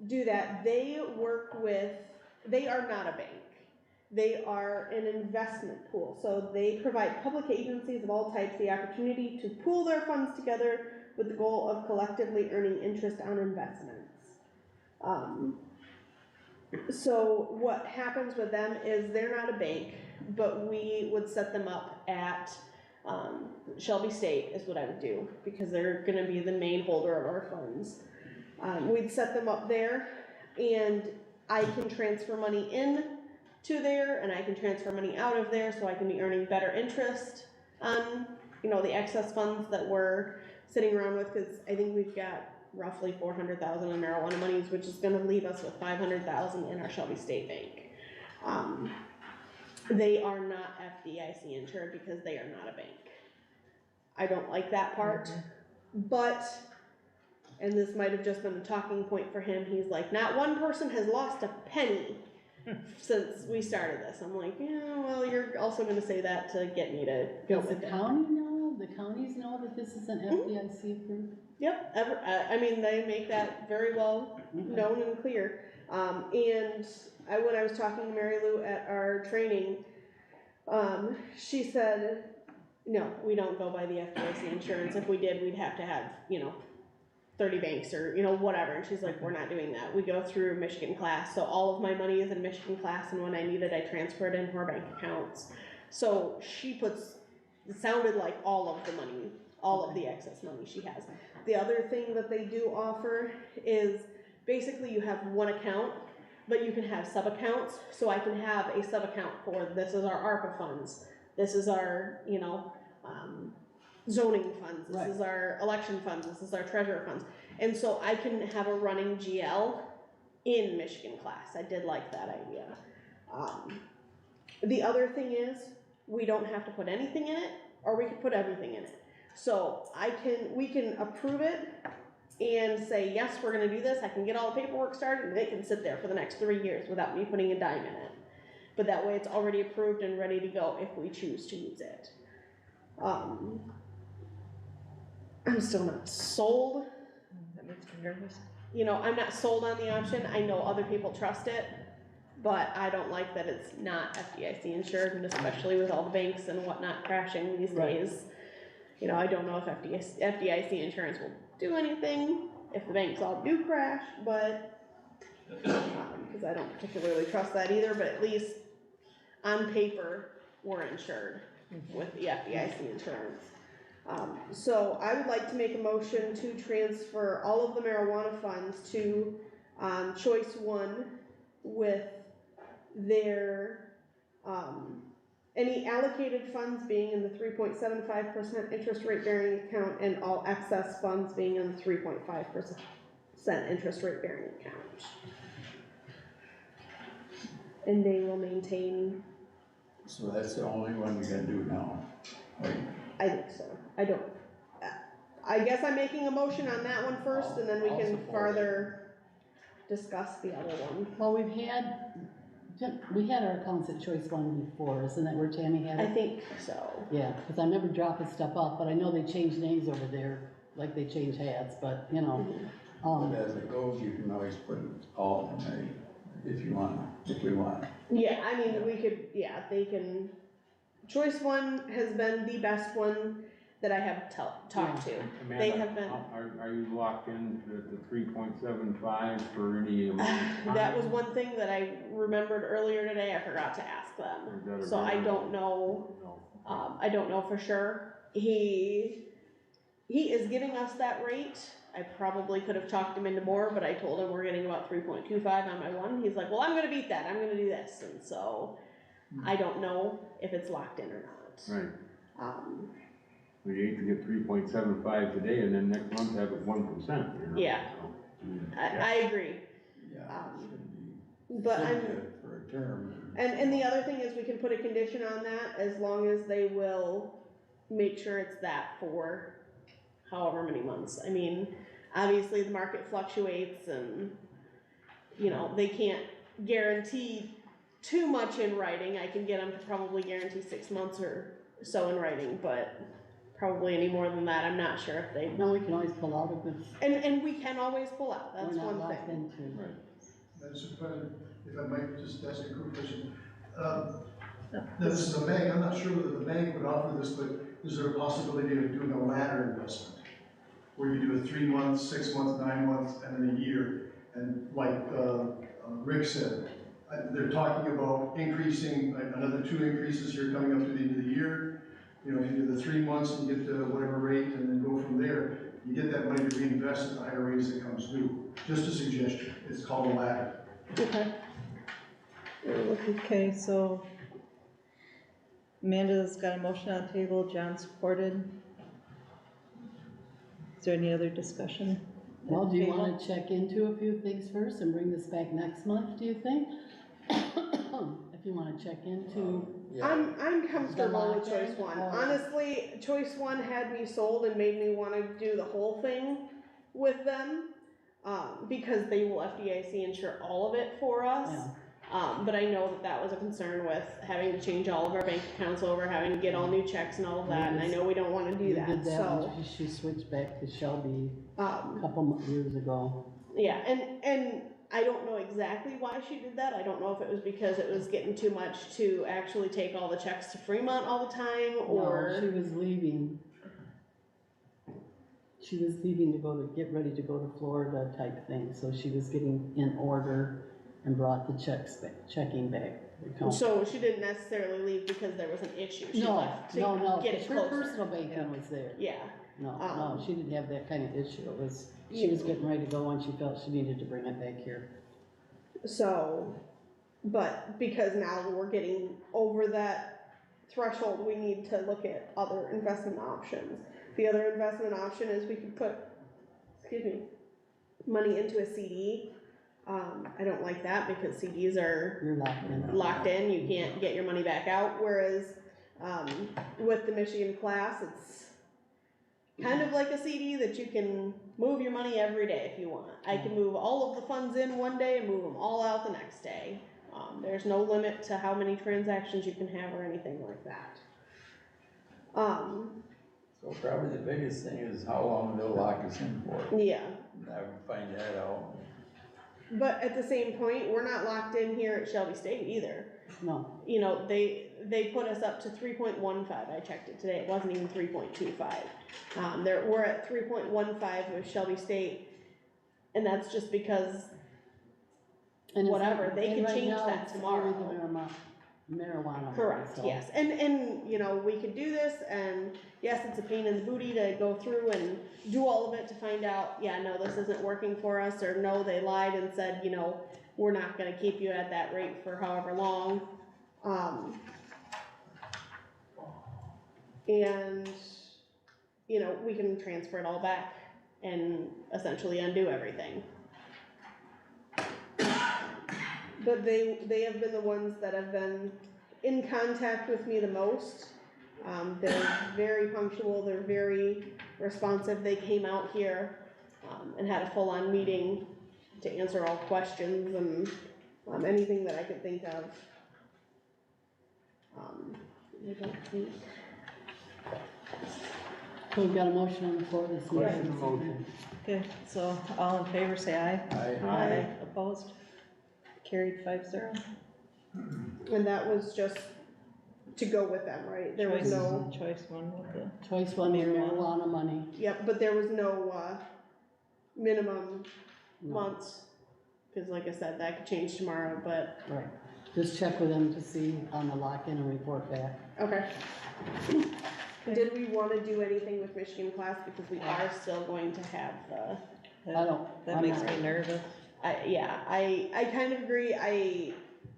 do that. They are not a bank. They are an investment pool. So they provide public agencies of all types the opportunity to pool their funds together with the goal of collectively earning interest on investments. So what happens with them is they're not a bank, but we would set them up at Shelby State is what I would do, because they're gonna be the main holder of our funds. We'd set them up there, and I can transfer money in to there, and I can transfer money out of there, so I can be earning better interest on, the excess funds that we're sitting around with, because I think we've got roughly 400,000 in marijuana monies, which is gonna leave us with 500,000 in our Shelby State Bank. They are not FDIC insured because they are not a bank. I don't like that part, but, and this might have just been a talking point for him, he's like, not one person has lost a penny since we started this. I'm like, yeah, well, you're also gonna say that to get me to go Does with the it. county know, the counties know that this is an FDIC approved? Yep, they make that very well known and clear. And when I was talking to Mary Lou at our training, she said, no, we don't go by the FDIC insurance. If we did, we'd have to have, 30 banks or, whatever. And she's like, we're not doing that. We go through Michigan Class. So all of my money is in Michigan Class, and when I need it, I transfer it into our bank accounts. So it sounded like all of the money, all of the excess money she has. The other thing that they do offer is basically you have one account, but you can have sub-accounts. So I can have a sub-account for, this is our ARPA funds, this is our, zoning funds, this is our election funds, this is our treasurer funds. And so I can have a running GL in Michigan Class. I did like that idea. The other thing is, we don't have to put anything in it, or we could put everything in it. So we can approve it and say, yes, we're gonna do this. I can get all the paperwork started, and it can sit there for the next 3 years without me putting a dime in it. But that way it's already approved and ready to go if we choose to use it. I'm still not sold. That makes me nervous. I'm not sold on the option. I know other people trust it, but I don't like that it's not FDIC insured, and especially with all the banks and whatnot crashing these days. I don't know if FDIC insurance will do anything if the banks all do crash, but, because I don't particularly trust that either, but at least on paper, we're insured with the FDIC insurance. So I would like to make a motion to transfer all of the marijuana funds to on choice one with their, any allocated funds being in the 3.75% interest rate bearing account and all excess funds being in the 3.5% interest rate bearing account. And they will maintain, So that's the only one we can do now. Right. I think so, I guess I'm making a motion on that one first, and then we I'll can support it. further discuss the other one. Well, we had our accounts at Choice One before, isn't that where Tammy had I it? think so. Yeah, cause I remember dropping stuff off, but I know they changed names over there, like they changed hats, but, you know. But as it goes, you can always put it all in there if you want, if we want. Yeah, I mean, we could, yeah, they can, choice one has been the best one that I have talked to. They Amanda, have been, are you locked in the 3.75 for any amount of time? that was one thing that I remembered earlier today, I forgot to ask Or is them. that a So I variable? don't know, No. I don't know for sure. He is giving us that rate. I probably could have talked him into more, but I told him we're getting about 3.25 on my one. He's like, well, I'm gonna beat that, I'm gonna do this, and so I don't know if it's locked in or not. Right. We hate to get 3.75 today and then next month have it 1%, you know? Yeah. So, I agree, Yeah, it should be, but should I'm, be for a term. and the other thing is we can put a condition on that as long as they will make sure it's that for however many months. I mean, obviously the market fluctuates and, you know, they can't guarantee too much in writing. I can get them to probably guarantee 6 months or so in writing, but probably any more than that, I'm not sure if they, No, we can always pull out of this. and we can always pull out, that's We're not one locked thing. into. Right. Mr. President, if I might just ask a quick question. This is a bank, I'm not sure whether the bank would offer this, but is there a possibility of doing a ladder investment? Where you do a 3 months, 6 months, 9 months, and then a year? And like Rick said, they're talking about increasing, another 2 increases here coming up to the end of the year. You know, you do the 3 months and you get to whatever rate and then go from there. You get that money to reinvest at the higher rates that comes due. Just a suggestion, it's called a ladder. Okay. Okay, so Amanda's got a motion on the table, John supported. Is there any other discussion? at Well, the do you table? wanna check into a few things first and bring this back next month, do you think? If you wanna check into, Yeah, I'm comfortable with lock-in, choice one. or- Honestly, choice one had me sold and made me wanna do the whole thing with them. Because they will FDIC insure all of it for us. Yeah. But I know that that was a concern with having to change all of our bank accounts over, having to get all new checks and all of that, and I know we don't wanna do we that, did that so. when she switched back to Shelby a Um, couple years ago. yeah, and I don't know exactly why she did that. I don't know if it was because it was getting too much to actually take all the checks to Fremont all the time, or. No, she was leaving. She was leaving to go to, get ready to go to Florida type thing, so she was getting in order and brought the checking back. to the company. So she didn't necessarily leave because there was an issue, she No, left to no, get it her closer. personal banking was there. Yeah, No, Um, she didn't have that kind of issue. It was, she was getting ready to go and she felt she needed to bring it back here. so, but because now we're getting over that threshold, we need to look at other investment options. The other investment option is we could put, money into a CD. I don't like that because CDs are You're locked in. locked in, you can't get your money back out, whereas, with the Michigan class, it's kind of like a CD that you can move your money every day if you want. I can move all of the funds in one day and move them all out the next day. There's no limit to how many transactions you can have or anything like that. so probably the biggest thing is how long they'll lock us in for. Yeah, I would find that out. but at the same point, we're not locked in here at Shelby State either. No, You know, they put us up to 3.15, I checked it today, it wasn't even 3.25. We're at 3.15 with Shelby State, and that's just because, and it's- Whatever, they and can right change now that it's tomorrow. Either marijuana. Correct, so. yes, and, you know, we could do this, and yes, it's a pain in the booty to go through and do all of it to find out, yeah, no, this isn't working for us, or no, they lied and said, you know, we're not gonna keep you at that rate for however long. And, you know, we can transfer it all back and essentially undo everything. But they have been the ones that have been in contact with me the most. They're very punctual, they're very responsive. They came out here, and had a full-on meeting to answer all questions and, anything that I could think of. I don't think. So we've got a motion on the floor this Question evening. or motion? Okay, so all in favor say aye. I, Opposed? Carried 5-0. And that was just to go with them, right? There was no, Choice one with the, Choice one, marijuana money. yep, but there was no, minimum No. months. Cause like I said, that could change tomorrow, but, Right. Just check with them to see on the lock-in and report back. okay. Did we wanna do anything with Michigan class, because we are still going to have the, I don't, that I'm makes not- me nervous. I kind of agree, I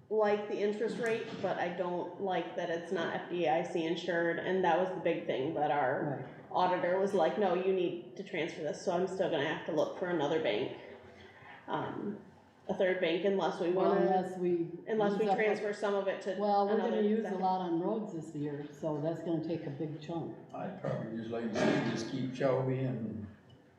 like the interest rate, but I don't like that it's not FDIC insured, and that was the big thing that our Right. auditor was like, no, you need to transfer this, so I'm still gonna have to look for another bank. A third bank unless we Well, wanna, unless we. use up- transfer some of it to Well, we're another gonna use a second. lot on roads this year, so that's gonna take a big chunk. I'd probably just like you say, just keep Shelby and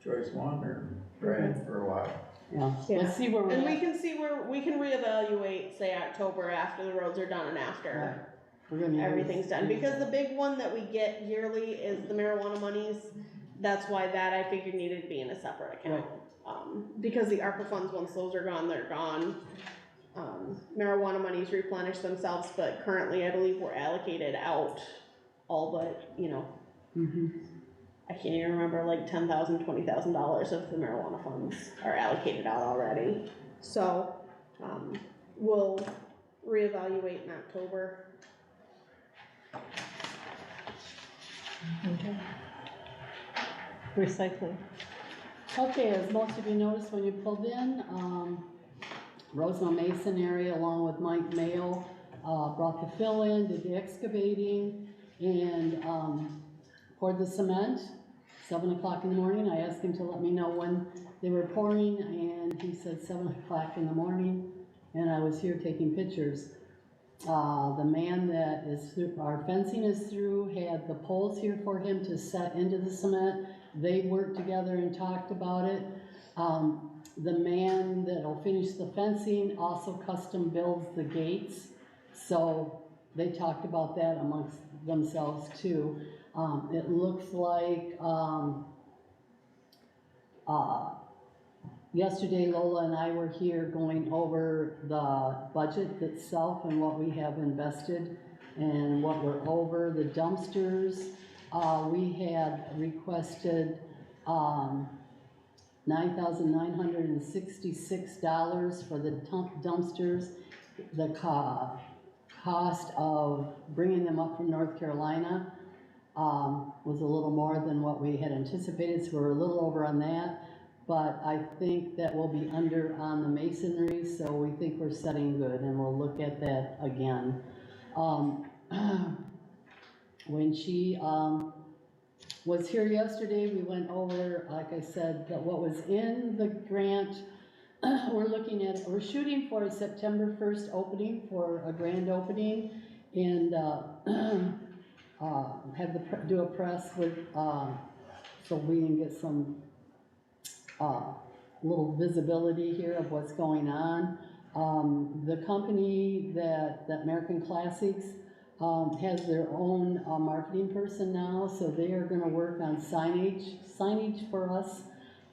Choice One or Brad for a while. Yeah, Yeah. let's see where we're And we at. can see where, we can reevaluate, say October after the roads are done and Right. after We're gonna use- everything's done, because the big one that we get yearly is the marijuana monies. That's why that I figured needed to be in a separate account. Because the ARPA funds, once those are gone, they're gone. Marijuana monies replenish themselves, but currently I believe we're allocated out all but, you know, Mhm. I can't even remember, like $10,000, $20,000 of the marijuana funds are allocated out already. So, we'll reevaluate in October. Okay. Recycling. Okay, as most of you noticed when you pulled in, Rosemont Mason area along with Mike Mayo, brought the fill in, did the excavating, and, poured the cement, 7 o'clock in the morning. I asked him to let me know when they were pouring, and he said 7 o'clock in the morning, and I was here taking pictures. The man that is through, our fencing is through, had the poles here for him to set into the cement. They worked together and talked about it. The man that'll finish the fencing also custom builds the gates. So they talked about that amongst themselves too. It looks like, yesterday Lola and I were here going over the budget itself and what we have invested and what we're over. The dumpsters, we had requested, $9,966 for the dumpsters. The cost of bringing them up from North Carolina, was a little more than what we had anticipated, so we're a little over on that. But I think that we'll be under on the masonry, so we think we're setting good, and we'll look at that again. When she, was here yesterday, we went over, like I said, what was in the grant. We're shooting for a September 1st opening, for a grand opening, and, do a press with, so we can get some, little visibility here of what's going on. The company that American Classics, has their own, marketing person now, so they are gonna work on signage for us,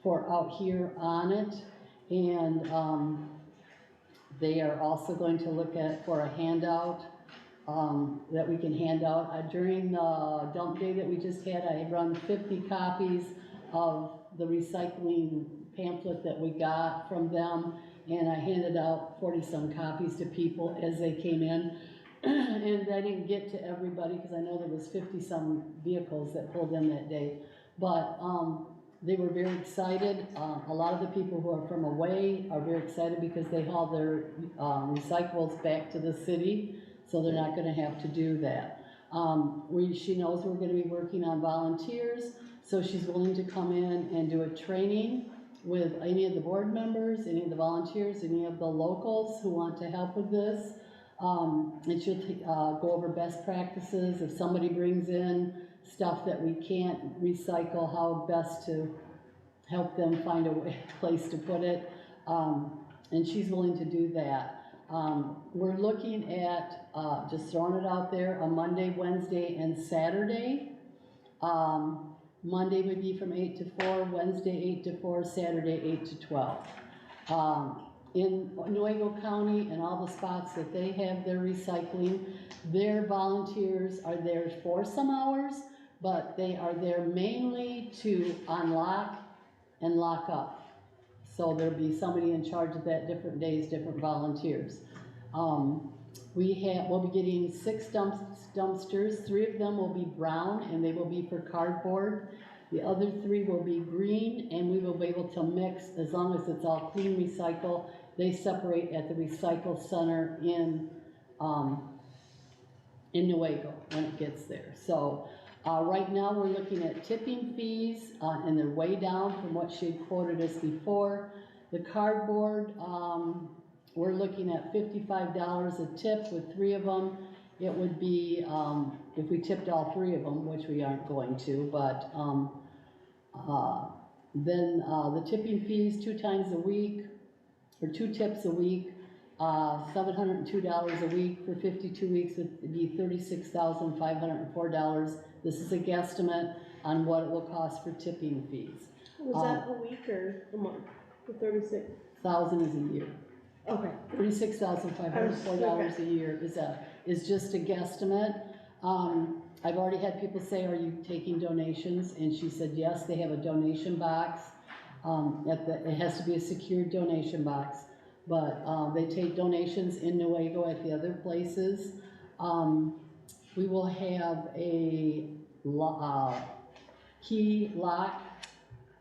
for out here on it. And, they are also going to look for a handout, that we can hand out. During the dump day that we just had, I had run 50 copies of the recycling pamphlet that we got from them, and I handed out 40-some copies to people as they came in. And I didn't get to everybody, because I know there was 50-some vehicles that pulled in that day. But, they were very excited. A lot of the people who are from away are very excited because they haul their, recyclables back to the city, so they're not gonna have to do that. She knows we're gonna be working on volunteers, so she's willing to come in and do a training with any of the board members, any of the volunteers, any of the locals who want to help with this. And she'll go over best practices. If somebody brings in stuff that we can't recycle, how best to help them find a place to put it. And she's willing to do that. We're looking at, just throwing it out there, a Monday, Wednesday, and Saturday. Monday would be from 8 to 4, Wednesday 8 to 4, Saturday 8 to 12. In Newfield County and all the spots that they have their recycling, their volunteers are there for some hours, but they are there mainly to unlock and lock up. So there'll be somebody in charge of that, different days, different volunteers. We'll be getting 6 dumpsters. 3 of them will be brown and they will be for cardboard. The other 3 will be green, and we will be able to mix, as long as it's all clean recycle. They separate at the recycle center in Newfield when it gets there. So right now we're looking at tipping fees, and they're way down from what she had quoted us before. The cardboard, we're looking at $55 a tip with 3 of them. It would be, if we tipped all 3 of them, which we aren't going to, but then the tipping fees 2 times a week, or 2 tips a week, $702 a week for 52 weeks would be $36,504. This is a guesstimate on what it will cost for tipping fees. Was that a week or a month? The 36,000 is a year. Okay. $36,504 a year is just a guesstimate. I've already had people say, are you taking donations? And she said, yes, they have a donation box. It has to be a secured donation box, but they take donations in Newfield at the other places. We will have a key lock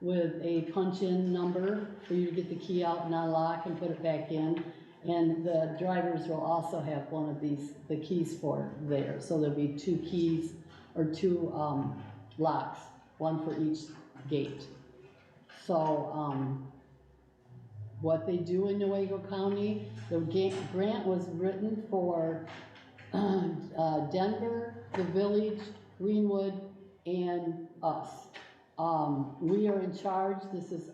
with a punch-in number for you to get the key out and unlock and put it back in. And the drivers will also have one of these, the keys for it there. So there'll be 2 keys or 2 locks, one for each gate. So what they do in Newfield County, the grant was written for Denver, the village, Greenwood, and us. We are in charge. This is,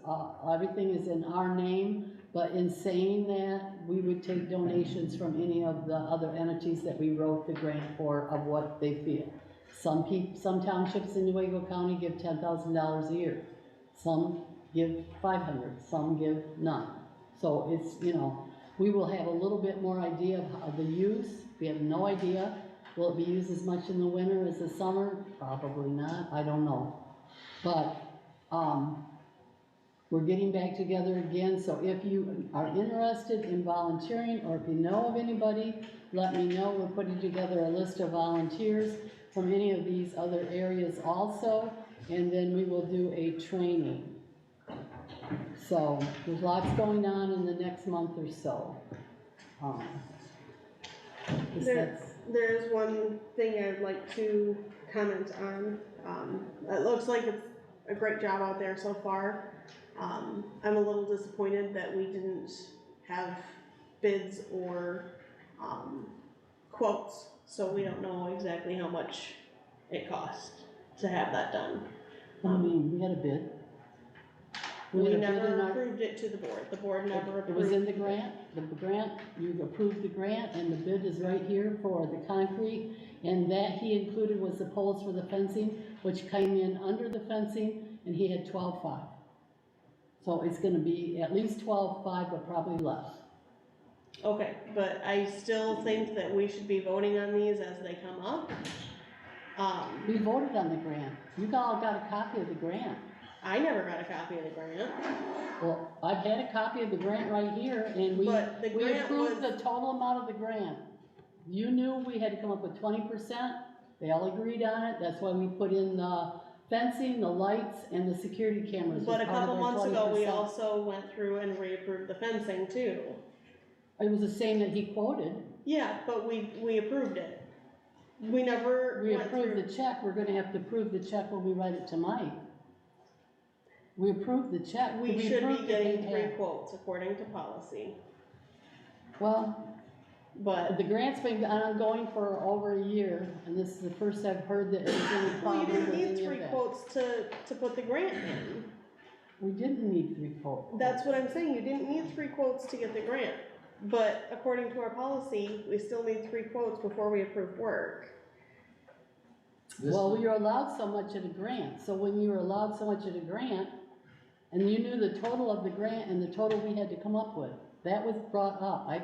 everything is in our name. But in saying that, we would take donations from any of the other entities that we wrote the grant for of what they feel. Some townships in Newfield County give $10,000 a year. Some give 500, some give none. So it's, we will have a little bit more idea of the use. We have no idea. Will it be used as much in the winter as the summer? Probably not, I don't know. But, we're getting back together again, so if you are interested in volunteering or if you know of anybody, let me know. We're putting together a list of volunteers from any of these other areas also, and then we will do a training. So there's lots going on in the next month or so. There's one thing I'd like to comment on. It looks like it's a great job out there so far. I'm a little disappointed that we didn't have bids or quotes, so we don't know exactly how much it cost to have that done. I mean, we had a bid. We never approved it to the board. The board never approved. It was in the grant. You approved the grant, and the bid is right here for the concrete. And that he included was the poles for the fencing, which came in under the fencing, and he had 12.5. So it's gonna be at least 12.5, but probably less. Okay, but I still think that we should be voting on these as they come up. We voted on the grant. You all got a copy of the grant. I never got a copy of the grant. Well, I've had a copy of the grant right here, and we But the grant approved was- the total amount of the grant. You knew we had to come up with 20%, they all agreed on it, that's why we put in the fencing, the lights, and the security cameras. But was a part of couple our months ago, we 20%. also went through and reapproved the fencing too. It was the same that he quoted, Yeah, but we approved it. We never we went approved through. the check, we're gonna have to approve the check when we write it tonight. We approved the check. We should be approved it, getting they 3 had- quotes according to policy, Well, but. the grant's been ongoing for over a year, and this is the first I've heard that there's any Well, you problem didn't with need any 3 of that. quotes to put the grant in. We didn't need 3 quotes. That's what I'm saying, you didn't need 3 quotes to get the grant. But according to our policy, we still need 3 quotes before we approve work. This Well, is- we are allowed so much of the grant, so when you were allowed so much of the grant, and you knew the total of the grant and the total we had to come up with, that was brought up. I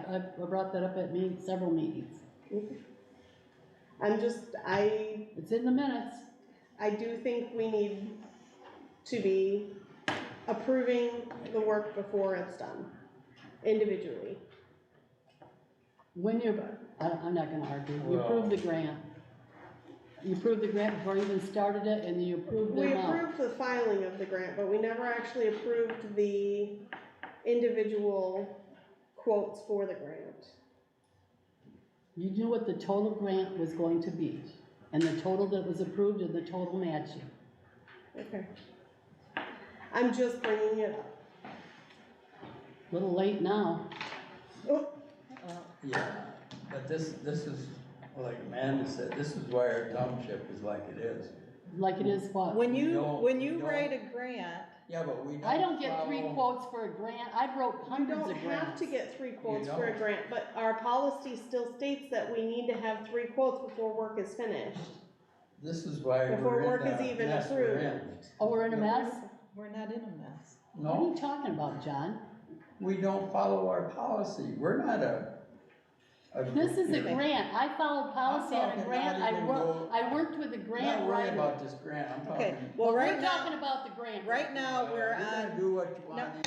brought that up at several meetings. It's in the minutes. I do think we need to be approving the work before it's done, individually. When you're, I'm not gonna argue, you Well- approved the grant. You approved the grant before you even started it, and you approved the We amount. approved the filing of the grant, but we never actually approved the individual quotes for the grant. You knew what the total grant was going to be, and the total that was approved and the total matching. Okay. I'm just bringing it up. Little late now. Oh, Yeah, but this is, like Amanda said, this is why our township is like it is. Like it is what? When We you, don't- when we you don't- write a grant, Yeah, but we don't. I don't get 3 follow- quotes for a grant, I wrote you hundreds don't of have grants. to get 3 quotes You for a don't. grant, but our policy still states that we need to have 3 quotes before work is finished. This is why Before we're work in is the even mess we're approved. in. Oh, we're in a mess? we're not in a mess. What are No, you talking about, John? we don't follow our policy. We're not a This is a group here. grant, I followed policy on a talking grant, not even go- I worked with a grant Not worry writer. about this grant, I'm Okay, talking. well, We're right talking now, about the grant. right now, we're You're gonna on, do what you want. No.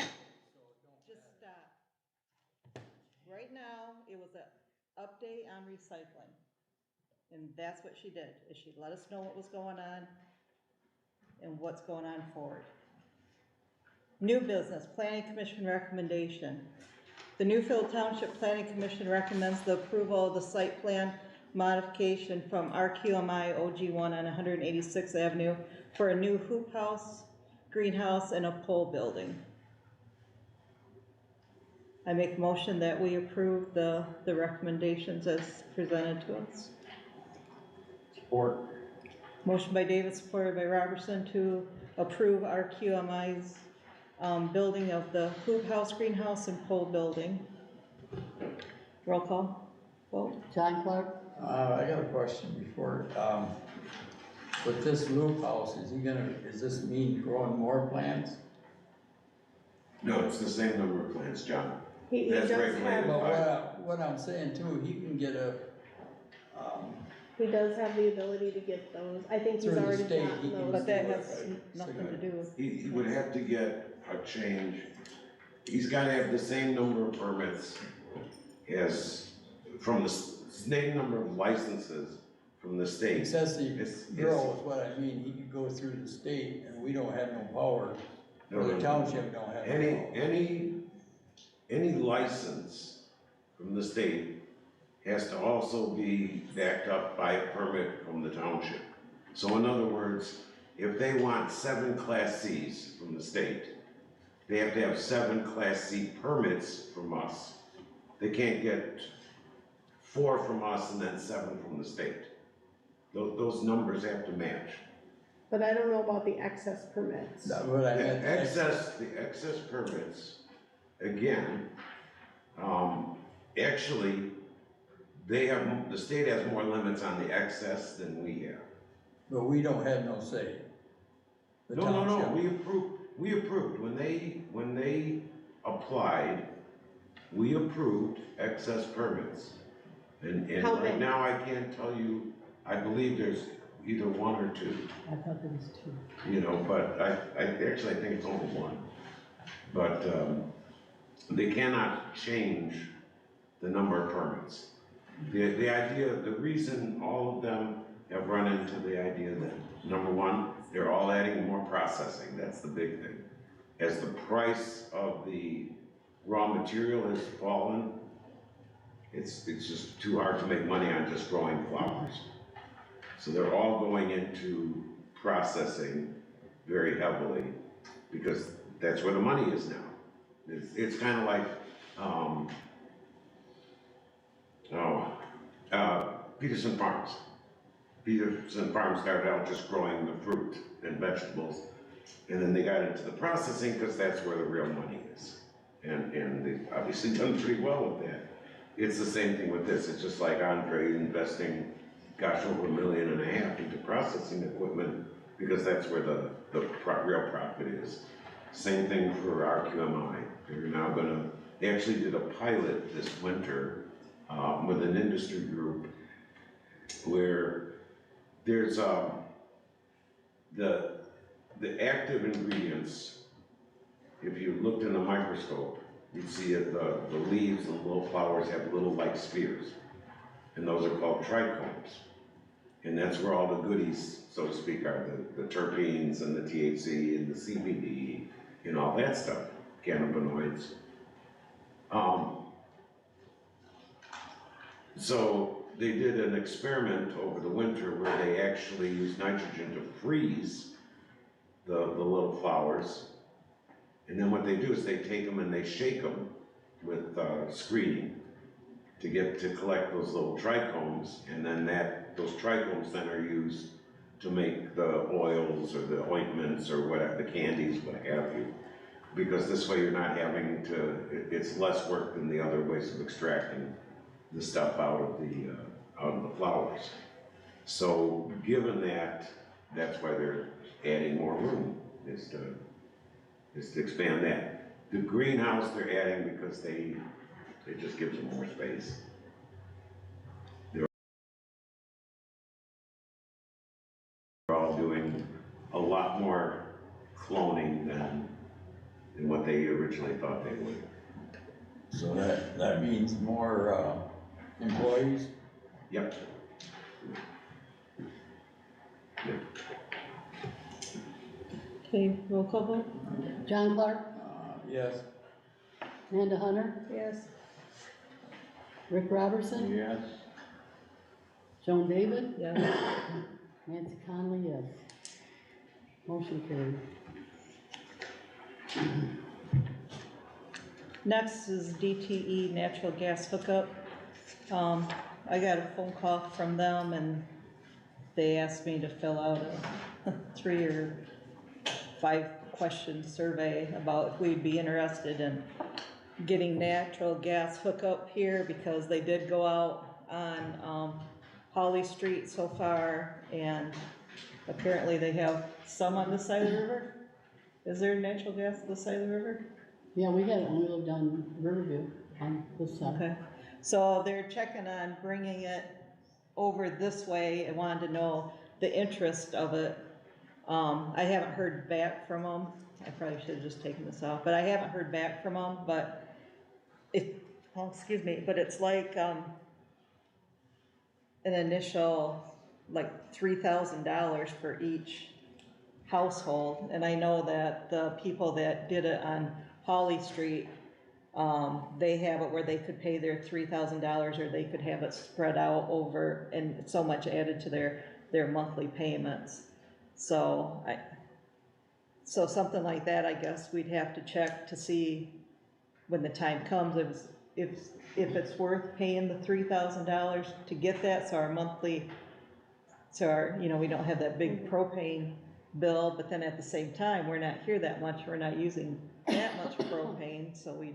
just stop. Right now, it was an update on recycling. And that's what she did, is she let us know what was going on and what's going on forward. New business, planning commission recommendation. The Newfield Township Planning Commission recommends the approval of the site plan modification from RQMI OG1 on 186th Avenue for a new hoop house, greenhouse, and a pole building. I make a motion that we approve the recommendations as presented to us. Support. Motion by David, supported by Robertson, to approve RQMI's building of the hoop house, greenhouse, and pole building. Roll call, vote. John Clark? I got a question before, with this loop house, does this mean growing more plants? No, it's the same number of plants, John. He That's does regulated. have, But what I'm saying too, he can get he does have the ability to get those, I think he's Through the already state, gotten he can- those. But that Right, has right. nothing So to do with. He would have to get a change. He's gotta have the same number of permits as, from the same number of licenses from the state. excessive It's- grow is what I mean, he could go through the state and we don't have no power, or No, the no. township don't have no power. Any license from the state has to also be backed up by a permit from the township. So in other words, if they want 7 Class Cs from the state, they have to have 7 Class C permits from us. They can't get 4 from us and then 7 from the state. Those numbers have to match. But I don't know about the excess permits. That's what I The meant. excess permits, again, actually, the state has more limits on the excess than we have. But we don't have no say. The No, township. we approved, when they applied, we approved excess permits. And How right many? now, I can't tell you, I believe there's either 1 or 2. I thought there was 2. You know, but I actually think it's only 1. But, they cannot change the number of permits. The idea, the reason all of them have run into the idea that, number one, they're all adding more processing, that's the big thing. As the price of the raw material has fallen, it's just too hard to make money on just growing flowers. So they're all going into processing very heavily because that's where the money is now. It's kind of like, Peterson Farms. Peterson Farms started out just growing the fruit and vegetables, and then they got into the processing because that's where the real money is. And they've obviously done pretty well with that. It's the same thing with this. It's just like Andre investing, gosh, over $1.5 million into processing equipment because that's where the real profit is. Same thing for RQMI. They're now they actually did a pilot this winter with an industry group where there's the active ingredients. If you looked in the microscope, you'd see it, the leaves and little flowers have little like spheres, and those are called trichomes. And that's where all the goodies, so to speak, are the terpenes and the THC and the CBD and all that stuff, cannabinoids. So they did an experiment over the winter where they actually used nitrogen to freeze the little flowers. And then what they do is they take them and they shake them with screening to collect those little trichomes, and then those trichomes then are used to make the oils or the ointments or whatever, the candies, what have you. Because this way you're not having to, it's less work than the other ways of extracting the stuff out of the flowers. So given that, that's why they're adding more room, is to expand that. The greenhouse they're adding because it just gives them more space. They're all doing a lot more cloning than what they originally thought they would. So that means more employees? Yep. Yep. Okay, roll call vote? John Clark, Yes. Amanda Hunter, Yes. Rick Robertson, Yes. Joan David, Yes. Nancy Conley, yes. Motion carried. Next is DTE natural gas hookup. I got a phone call from them and they asked me to fill out a 3 or 5 question survey about if we'd be interested in getting natural gas hookup here, because they did go out on Holly Street so far, and apparently they have some on this side of the river. Is there natural gas on this side of the river? Yeah, we had it when we lived on Riverview on this side. Okay, so they're checking on bringing it over this way. I wanted to know the interest of it. I haven't heard back from them. I probably should have just taken this off, but I haven't heard back from them, but excuse me, but it's like, an initial, like $3,000 for each household. And I know that the people that did it on Holly Street, they have it where they could pay their $3,000, or they could have it spread out over and so much added to their monthly payments. So something like that, I guess we'd have to check to see when the time comes, if it's worth paying the $3,000 to get that, so our monthly, we don't have that big propane bill, but then at the same time, we're not here that much, we're not using that much propane, so we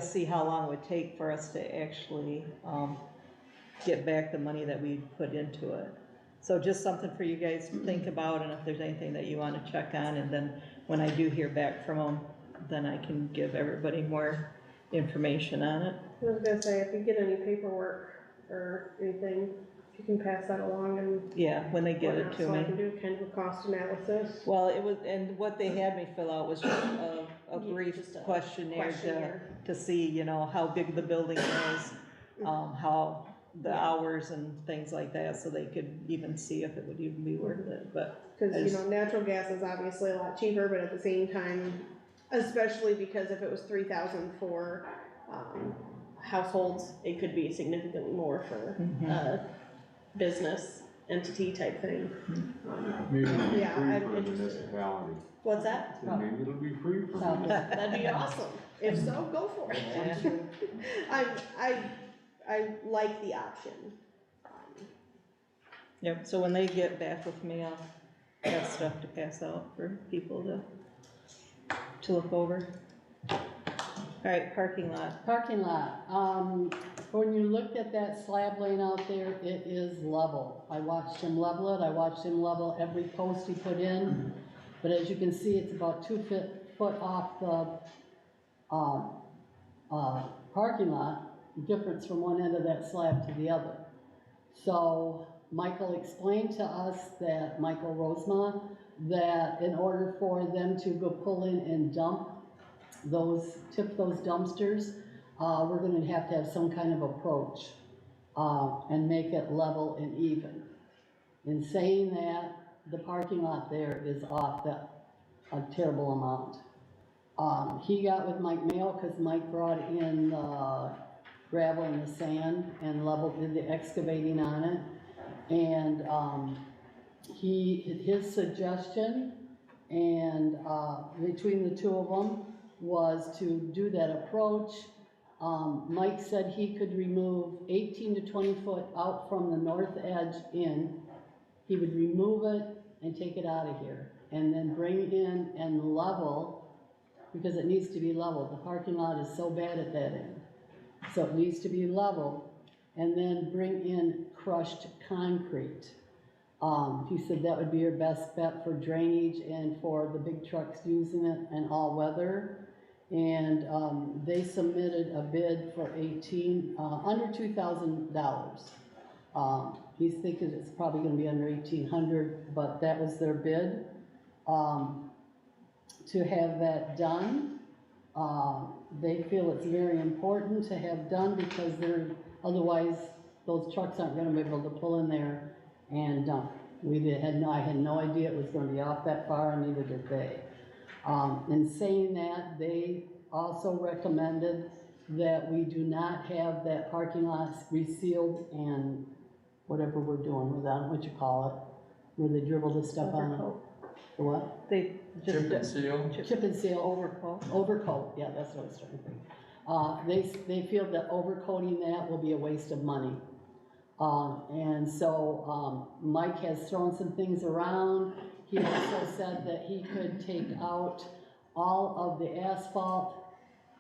see how long it would take for us to actually get back the money that we put into it. So just something for you guys to think about, and if there's anything that you want to check on, and then when I do hear back from them, then I can give everybody more information on it. I was gonna say, if you get any paperwork or anything, if you can pass that along and Yeah, when they get it whatnot, to so I me. can do kind of a cost analysis. Well, it was, and what they had me fill out was just a brief Just a questionnaire questionnaire. to see, how big the building is, how the hours and things like that, so they could even see if it would even be worth it, but. Cause I you just- know, natural gas is obviously a lot cheaper, but at the same time, especially because if it was 3,000 for, households, it could be significantly more for, business entity type thing. Maybe it'll be Yeah, free I'm for the interested. municipality. What's that? So maybe it'll be free for them. That'd be awesome. If so, go for it. I like the option. Yep, so when they get back with me, I'll have stuff to pass out for people to look over. Alright, parking lot. Parking lot, when you looked at that slab laying out there, it is level. I watched him level it, I watched him level every post he put in, but as you can see, it's about 2 foot off the, parking lot, difference from one end of that slab to the other. So Michael explained to us that, Michael Rosema, that in order for them to go pull in and tip those dumpsters, we're gonna have to have some kind of approach, and make it level and even. In saying that, the parking lot there is off a terrible amount. He got with Mike Mayo, cause Mike brought in the gravel and the sand and did the excavating on it. And, his suggestion, and, between the two of them, was to do that approach. Mike said he could remove 18 to 20 foot out from the north edge in. He would remove it and take it out of here, and then bring in and level, because it needs to be leveled. The parking lot is so bad at that end. So it needs to be leveled, and then bring in crushed concrete. He said that would be your best bet for drainage and for the big trucks using it and all weather. And, they submitted a bid for under $2,000. He's thinking it's probably gonna be under 1,800, but that was their bid. To have that done, they feel it's very important to have done, because otherwise those trucks aren't gonna be able to pull in there and dump. I had no idea it was gonna be off that far, and neither did they. In saying that, they also recommended that we do not have that parking lot resealed and whatever we're doing with that, what you call it, where they dribble the stuff on it. Overcoat. The what? They just. Chip and seal? Chip and seal. Overcoat. Overcoat, yeah, that's what I was trying to think. They feel that overcoating that will be a waste of money. And so, Mike has thrown some things around. He also said that he could take out all of the asphalt,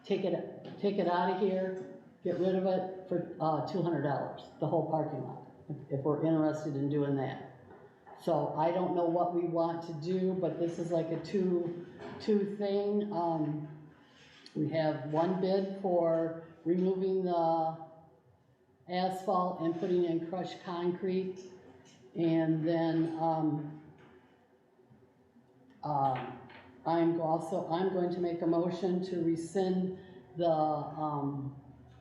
take it out of here, get rid of it for, $200, the whole parking lot, if we're interested in doing that. So I don't know what we want to do, but this is like a two thing. We have one bid for removing the asphalt and putting in crushed concrete, and then, I'm going to make a motion to rescind the,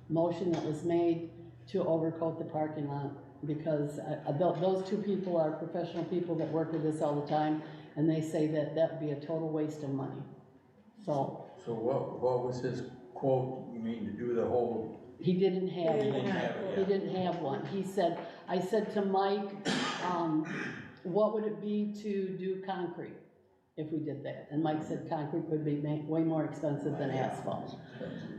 motion that was made to overcoat the parking lot, because those two people are professional people that work with this all the time, and they say that that would be a total waste of money. So what was his quote? You mean to do the whole? he didn't have He one. didn't have it, He didn't have one. He said, I said to Mike, what would it be to do concrete if we did that? And Mike said concrete would be way more expensive than asphalt.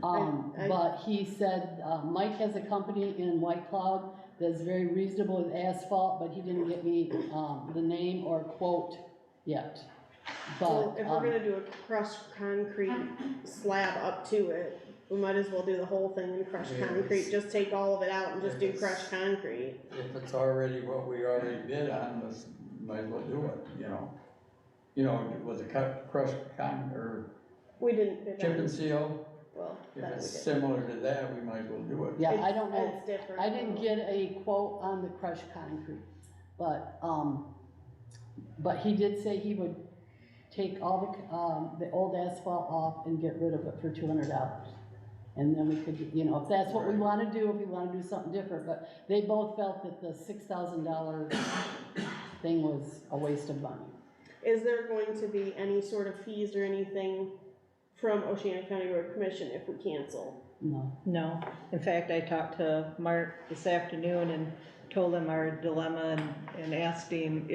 But he said, Mike has a company in White Cloud that's very reasonable with asphalt, but he didn't get me, the name or quote yet. So But, if we're gonna do a crushed concrete slab up to it, we might as well do the whole thing in crushed Yeah, concrete, just take all of it out and just do If it's- crushed concrete. If it's already what we already bid on, let's, might as well do it, you know? You know, was it crushed or We didn't bid chip on, and seal? well, If that we it's did. similar to that, we might as well do it. yeah, I It's- don't know. It's different. I didn't get a quote on the crushed concrete, but he did say he would take all the old asphalt off and get rid of it for $200. And then we could, you know, if that's what we wanna do, if we wanna do something different, but they both felt that the $6,000 thing was a waste of money. Is there going to be any sort of fees or anything from Oceana County Road Commission if we cancel? No. No. In fact, I talked to Mark this afternoon and told him our dilemma and asked him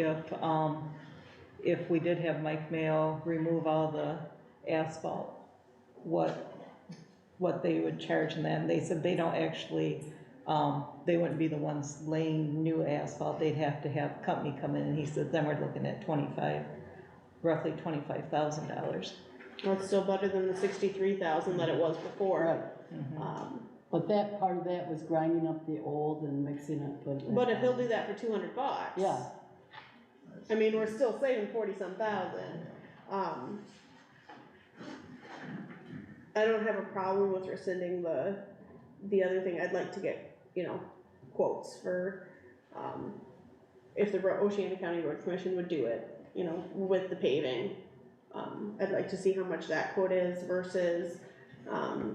if we did have Mike Mayo remove all the asphalt, what they would charge them. They said they don't actually, they wouldn't be the ones laying new asphalt. They'd have to have company come in, and he said then we're looking at roughly $25,000. That's still better than the 63,000 that it was before. Right. But that part of that was grinding up the old and mixing it, putting it. But if he'll do that for $200. Yeah. I mean, we're still saving 40-some thousand. I don't have a problem with rescinding the other thing. I'd like to get, you know, quotes for, if the Oceana County Road Commission would do it, you know, with the paving. I'd like to see how much that quote is versus,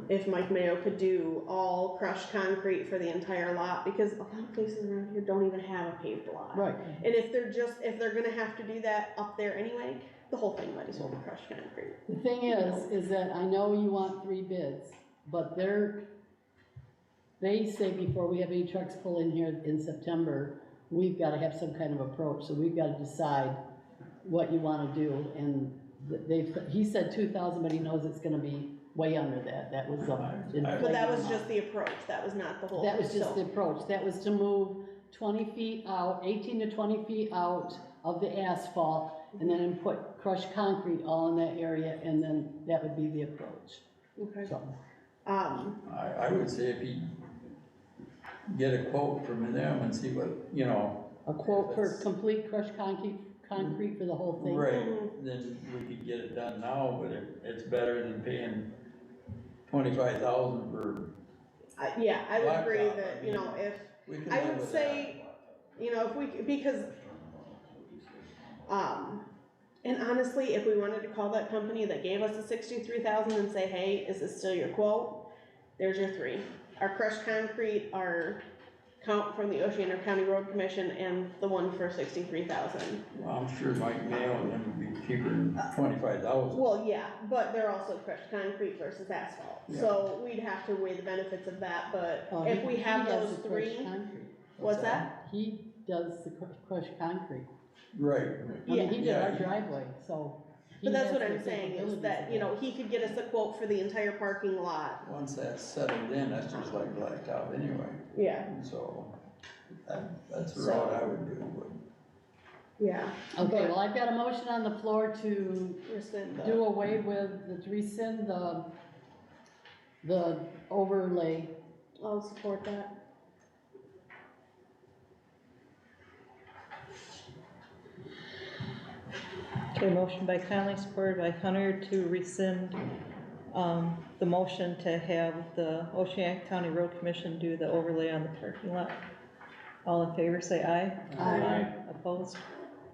if Mike Mayo could do all crushed concrete for the entire lot, because a lot of places around here don't even have a paved lot. Right. And if they're gonna have to do that up there anyway, the whole thing might as well be crushed concrete. The thing is that I know you want 3 bids, but they say before we have any trucks pull in here in September, we've gotta have some kind of approach, so we've gotta decide what you wanna do, and he said 2,000, but he knows it's gonna be way under that. That was But that was just the approach, that was not the whole. That was just so- the approach, that was to move 20 feet out, 18 to 20 feet out of the asphalt, and then put crushed concrete all in that area, and then that would be the approach. Okay. So, I would say if you get a quote from them and see what, you know. a quote for That's- complete crushed concrete for the whole thing. Right, then we could get it done now, but it's better than paying 25,000 for, Yeah, I would agree Blacktop, that, I you know, mean, if, we can I live would with say, you know, if we, because, and honestly, if we wanted to call that company that gave us the 63,000 and say, hey, is this still your quote? There's your 3. Our crushed concrete, our count from the Oceana County Road Commission, and the one for 63,000. well, I'm sure Mike Mayo and them would be cheaper than 25,000. Well, yeah, but they're also crushed concrete versus asphalt, so we'd have to weigh the benefits of that, but if we have He does those the crushed 3, concrete. what's that? He does the crushed concrete. Right. I mean, he did Yeah. our driveway, so. he But that's has what the I'm saying, is capabilities that, of you know, he could get us a quote for the entire parking lot. Once that's settled in, that's just like blacktop anyway, Yeah, so that's the route I would do, but. yeah. Okay, well, I've got a motion on the floor to Rescind the- do away with, to rescind the overlay. I'll support that. Okay, motion by Conley, supported by Hunter to rescind, the motion to have the Oceana County Road Commission do the overlay on the parking lot. All in favor, say aye. Aye. Opposed?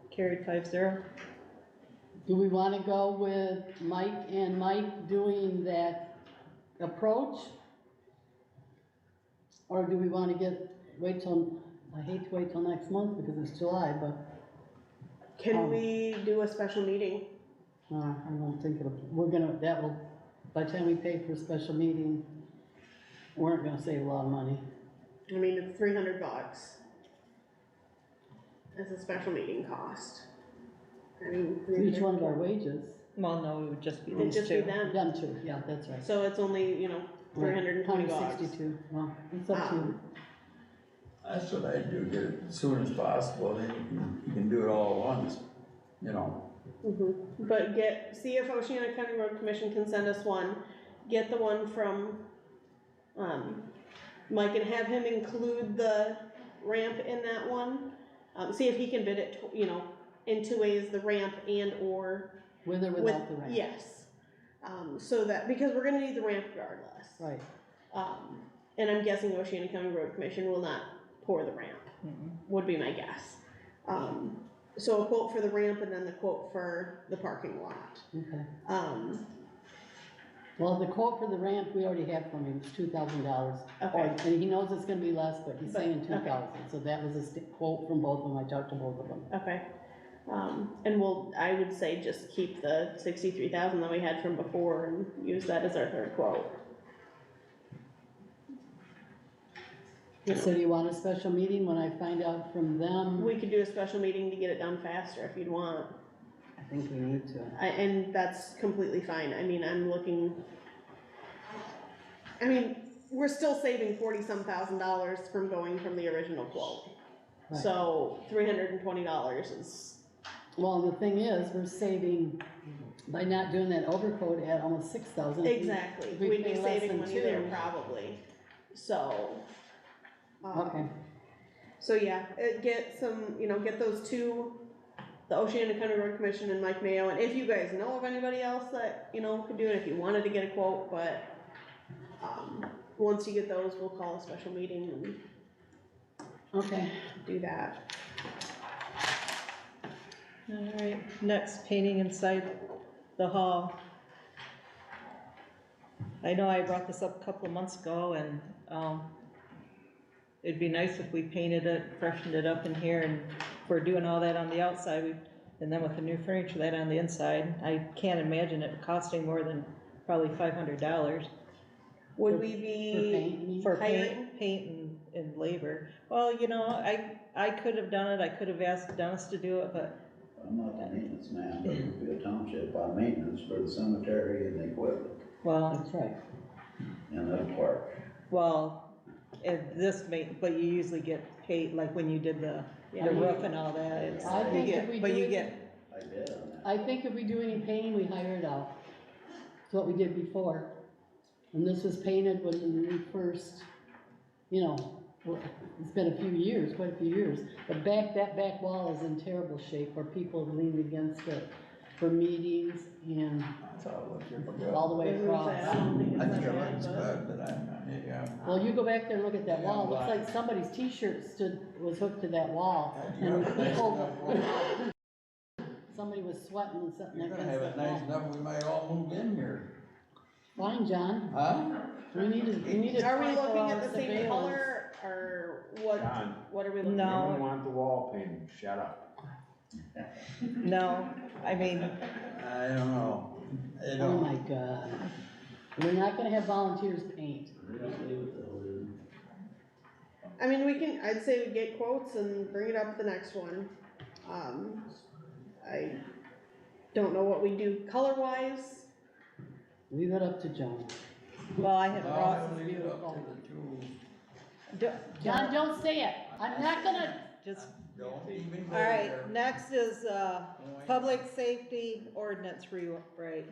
Carried 5-0. Do we wanna go with Mike doing that approach? Or do we wanna I hate to wait till next month because it's July, but, Can we do a special meeting? I don't think by the time we pay for a special meeting, we aren't gonna save a lot of money. I mean, it's $300 as a special meeting cost. I mean, For each one of our wages, Well, no, it would just be it'd these just be two. them, them too, yeah, that's right. so it's only, you know, $320. 162, well, it's up to you. That's what I do, get it as soon as possible, then you can do it all at once, you know. But see if Oceana County Road Commission can send us one, get the one from, Mike, and have him include the ramp in that one. See if he can bid it, you know, in 2 ways, the ramp and or. With or without the ramp. Yes, so that, because we're gonna need the ramp regardless. Right. And I'm guessing Oceana County Road Commission will not pour the ramp, would be my guess. So a quote for the ramp and then the quote for the parking lot. Okay. Well, the quote for the ramp, we already have from him, it's $2,000. Okay. And he knows it's gonna be less, but he's saying okay. 2,000, so that was a quote from both of them, I talked to both of them. Okay, and I would say just keep the 63,000 that we had from before and use that as our third quote. So do you want a special meeting when I find out from them? We could do a special meeting to get it done faster if you'd want. I think we need to. And that's completely fine, I mean, we're still saving 40-some thousand dollars from going from the original quote. Right. So $320 is, Well, the thing is, we're saving, by not doing that overcoat at almost 6,000. exactly, If we we'd pay be less saving than money there 2. probably, so. Okay, So yeah, get some, get those two, the Oceana County Road Commission and Mike Mayo, and if you guys know of anybody else that, could do it, if you wanted to get a quote, but, once you get those, we'll call a special meeting and okay. do that. Alright, next, painting inside the hall. I know I brought this up a couple of months ago, and, it'd be nice if we painted it, freshened it up in here, and if we're doing all that on the outside, and then with the new furniture, that on the inside, I can't imagine it costing more than probably $500. Would we be For hiring? paint and labor. Well, I could have done it, I could have asked Dennis to do it, but I'm not the maintenance man, but Newfield Township, I'm maintenance for the cemetery and the equipment That's right. and the park. but you usually get paid, like when you did the roof and all that, it's, I think if we do you it- get, I did on that. I think if we do any painting, we hire it out. That's what we did before. And this was painted when we first, it's been a few years, quite a few years. But that back wall is in terrible shape where people have leaned against it for meetings and all the way across. I think it looks good, but maybe I'm. Well, you go back there and look at that Yeah, wall, it looks why? like somebody's t-shirt was hooked to that wall. Yeah, And nice people, enough wall. somebody was sweating and something You're against gonna have that it nice wall. enough, we might all move in here. Fine, John, Huh? we need a Are we 24 looking hour at the same surveillance. color, or what, John. what are we looking No. at? Women want the wall painted, shut up. no, I mean, I don't know. I Oh don't. my God. We're not gonna have volunteers paint. I'd say we get quotes and bring it up the next one. I don't know what we do color-wise. Leave it up to John. well, I had I'll Ross's leave it view. up to the two. John, don't say it. I'm not gonna, Just, Don't even go alright, there. next is, public safety ordinance rewrite.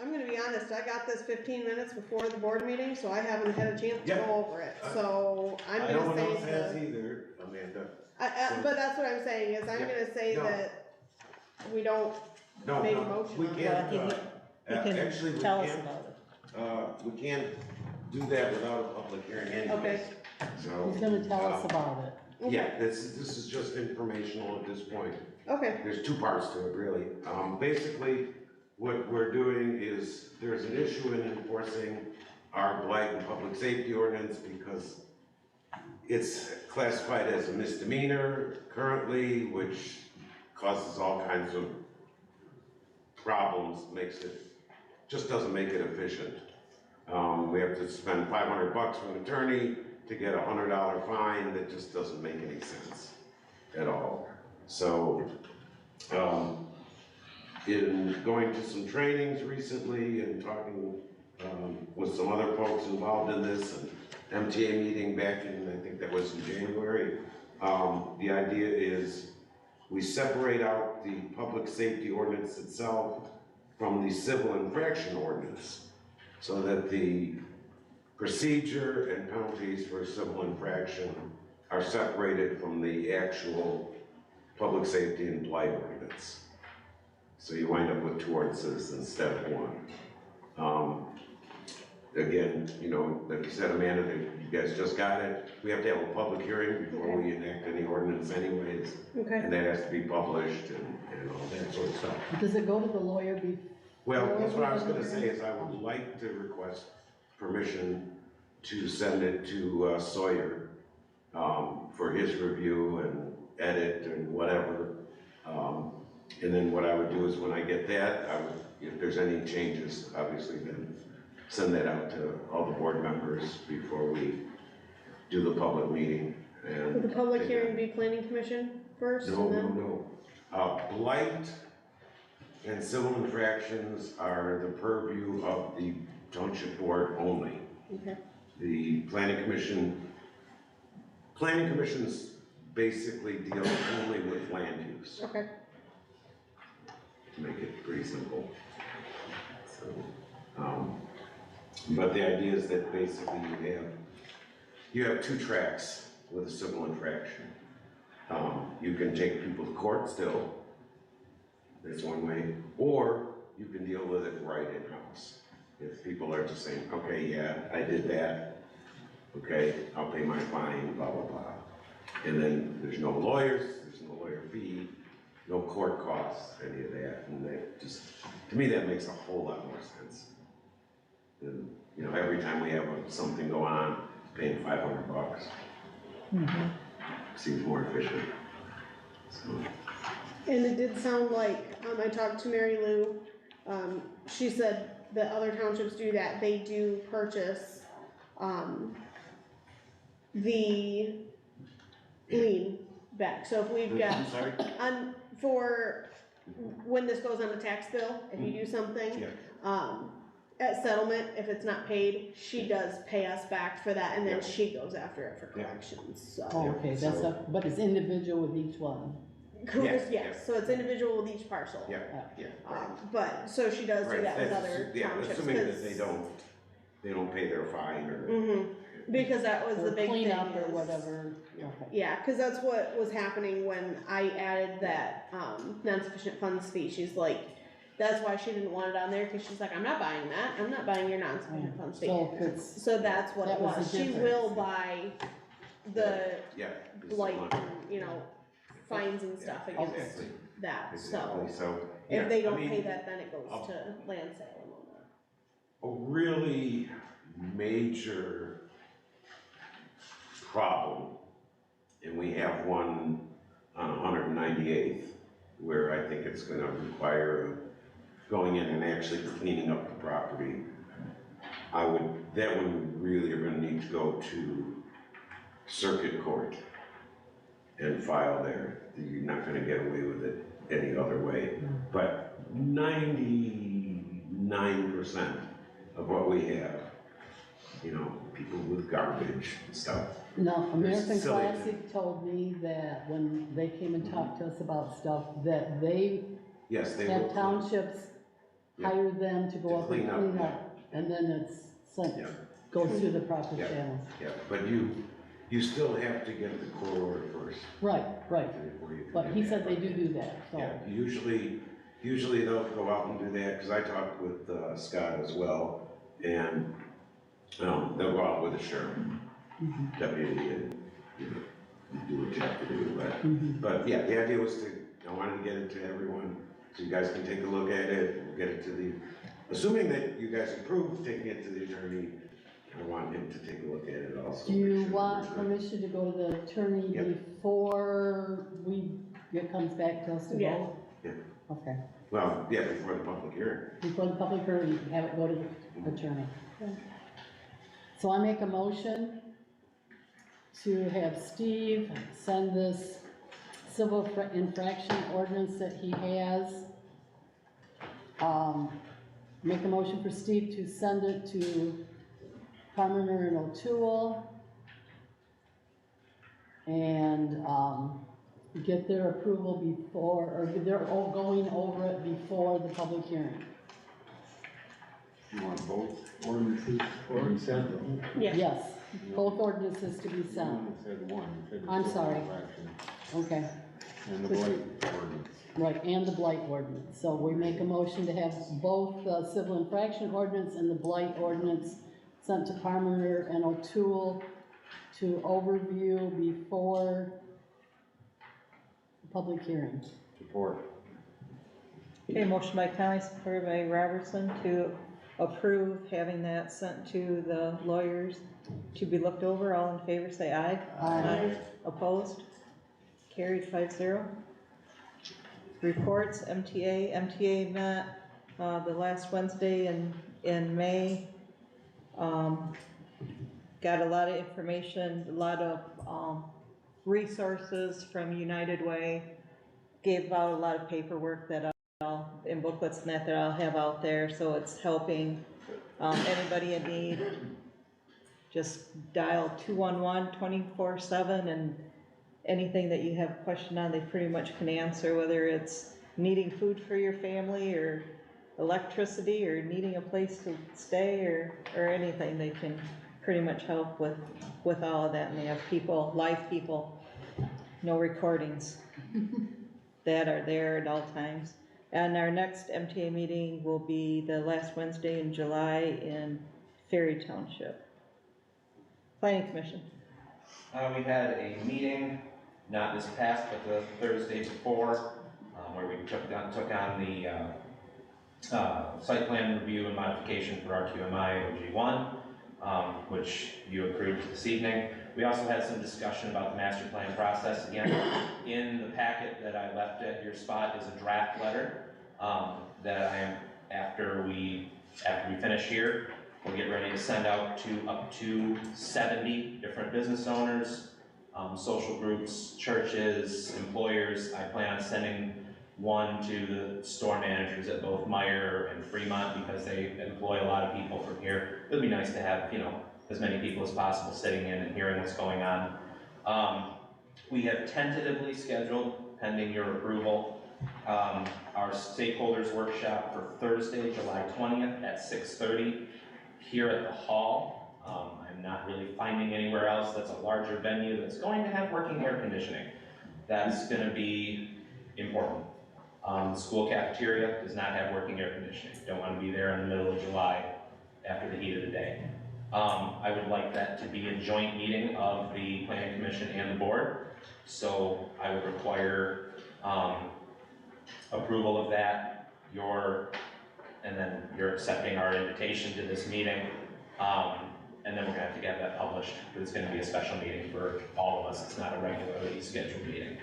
I'm gonna be honest, I got this 15 minutes before the board meeting, so I haven't had a chance to Yeah. go over it, so I'm I know gonna one else say has that. either, Amanda. But that's what I'm saying, is I'm Yeah. gonna say No. that we don't, No, Make a no, motion we on can't, that. You can actually, we tell us can't, about it. we can't do that without a public hearing anyways. Okay. So. he's gonna tell us about it. Yeah, this is just informational at this point. okay, There's two parts to it, really. Basically, what we're doing is, there's an issue in enforcing our blight and public safety ordinance because it's classified as a misdemeanor currently, which causes all kinds of problems, just doesn't make it efficient. We have to spend $500 for an attorney to get a $100 fine. That just doesn't make any sense at all. So, in going to some trainings recently and talking with some other folks involved in this, and MTA meeting back in, I think that was in January, the idea is we separate out the public safety ordinance itself from the civil infraction ordinance, so that the procedure and penalties for civil infraction are separated from the actual public safety and blight ordinance. So you wind up with two ordinances instead of one. Again, like you said, Amanda, that you guys just got it. We have to have a public hearing before we enact any ordinance anyways. okay. And that has to be published and all that sort of stuff. Does it go to the lawyer Well, that's what I was gonna say, is I would like to request permission to send it to Sawyer, for his review and edit and whatever. And then what I would do is when I get that, I would, if there's any changes, obviously then send that out to all the board members before we do the public meeting. And Would the public hearing be planning commission first No, and then? no. Blight and civil infractions are the purview of the township board only. Okay. The planning commissions basically deal only with land use, Okay. to make it pretty simple. So, but the idea is that basically you have two tracks with a civil infraction. You can take people to court still, that's one way, or you can deal with it right in-house. If people are just saying, okay, yeah, I did that, okay, I'll pay my fine, blah, blah, blah. And then there's no lawyers, there's no lawyer fee, no court costs, any of that, and that just, to me, that makes a whole lot more sense. And, you know, every time we have something go on, paying $500. Seems more efficient. So, And it did sound like, I talked to Mary Lou, she said that other townships do that, they do purchase, the lien back, so if we've got, I'm sorry? for, when this goes on a tax bill, if you do something, Yeah. at settlement, if it's not paid, she does pay us back for that, and then Yeah. she goes after it for Yeah. collections, so. Oh, okay, that's so- a, but it's individual with each one. Correct, Yeah, yes, so it's individual with each parcel. Yeah, yeah, right. But, so she does do Right, that with that's- other yeah, townships. assuming that they don't pay their fine or. Because that was the Or big thing cleanup or is- whatever, okay. Yeah, cause that's what was happening when I added that, non-sufficient funds fee, she's like, that's why she didn't want it on there, cause she's like, I'm not buying that, I'm not buying your non-sufficient funds fee. So if it's, So that's what it That was was, the she difference. will buy the Yeah. blight and, you know, fines and stuff against Exactly, that, so. exactly, so. yeah, If they I don't mean, pay that, then it goes I'll- to land sale and all that. A really major problem, and we have one on 198th, where I think it's gonna require going in and actually cleaning up the property. That one really are gonna need to go to circuit court and file there. You're not gonna get away with it any other way. But 99% of what we have, you know, people with garbage and stuff. no, American silly. Classic told me that when they came and talked to us about stuff, that they Yes, they will. have townships Yeah. hire them to go To up and clean up, clean yeah. up, and then it's sent, Yeah. goes through the proper Yeah. channels. Yeah, but you still have to get the court order first. Right, right, before you can but he do said that. they do that, so. Yeah, usually they'll go out and do that, because I talked with Scott as well, and they'll go out with a sheriff, deputy, and, you know, do what you have to do, but yeah, the idea was I wanted to get it to everyone, so you guys can take a look at it, we'll get it to assuming that you guys approve taking it to the attorney, I want him to take a look at it also. Do make you sure want we're good. permission to go to the attorney Yep. before it comes back to us to Yeah. vote? Yeah. Okay, Well, yeah, before the public hearing. before the public hearing, have it go to the attorney. So I make a motion to have Steve send this civil infraction ordinance that he has. Make a motion for Steve to send it to Parmenter and O'Toole. And, get their approval before, or they're all going over it before the public hearing. You want both ordinances or consent them? Yeah. Yes, both ordinances to be You sent, only said one. You said the I'm civil sorry. infraction okay, And the blight ordinance. right, and the blight ordinance. So we make a motion to have both the civil infraction ordinance and the blight ordinance sent to Parmenter and O'Toole to overview before the public hearing. Support. Okay, motion by Conley, supported by Robertson to approve having that sent to the lawyers to be looked over. All in favor, say aye. Aye. Opposed? Carried 5-0. Reports, MTA met, the last Wednesday in May. Got a lot of information, a lot of, resources from United Way. Gave out a lot of paperwork that in booklets and that I'll have out there, so it's helping, anybody in need. Just dial 211 24/7 and anything that you have a question on, they pretty much can answer, whether it's needing food for your family or electricity or needing a place to stay or anything, they can pretty much help with all of that. And they have people, live people, no recordings that are there at all times. And our next MTA meeting will be the last Wednesday in July in Ferry Township. Planning Commission. We had a meeting, not this past, but the Thursday before, where we took on the site plan review and modification for RQMI OG1, which you approved this evening. We also had some discussion about the master plan process. Again, in the packet that I left at your spot is a draft letter that I am, after we finish here, we'll get ready to send out to up to 70 different business owners, social groups, churches, employers. I plan on sending one to the store managers at both Meyer and Fremont because they employ a lot of people from here. It would be nice to have, as many people as possible sitting in and hearing what's going on. We have tentatively scheduled, pending your approval, our stakeholders workshop for Thursday, July 20th at 6:30 here at the hall. I'm not really finding anywhere else that's a larger venue that's going to have working air conditioning. That's going to be important. The school cafeteria does not have working air conditioning. Don't want to be there in the middle of July after the heat of the day. I would like that to be a joint meeting of the Planning Commission and the board. So I would require approval of that, and then you're accepting our invitation to this meeting. And then we're gonna have to get that published, because it's gonna be a special meeting for all of us. It's not a regularly scheduled meeting.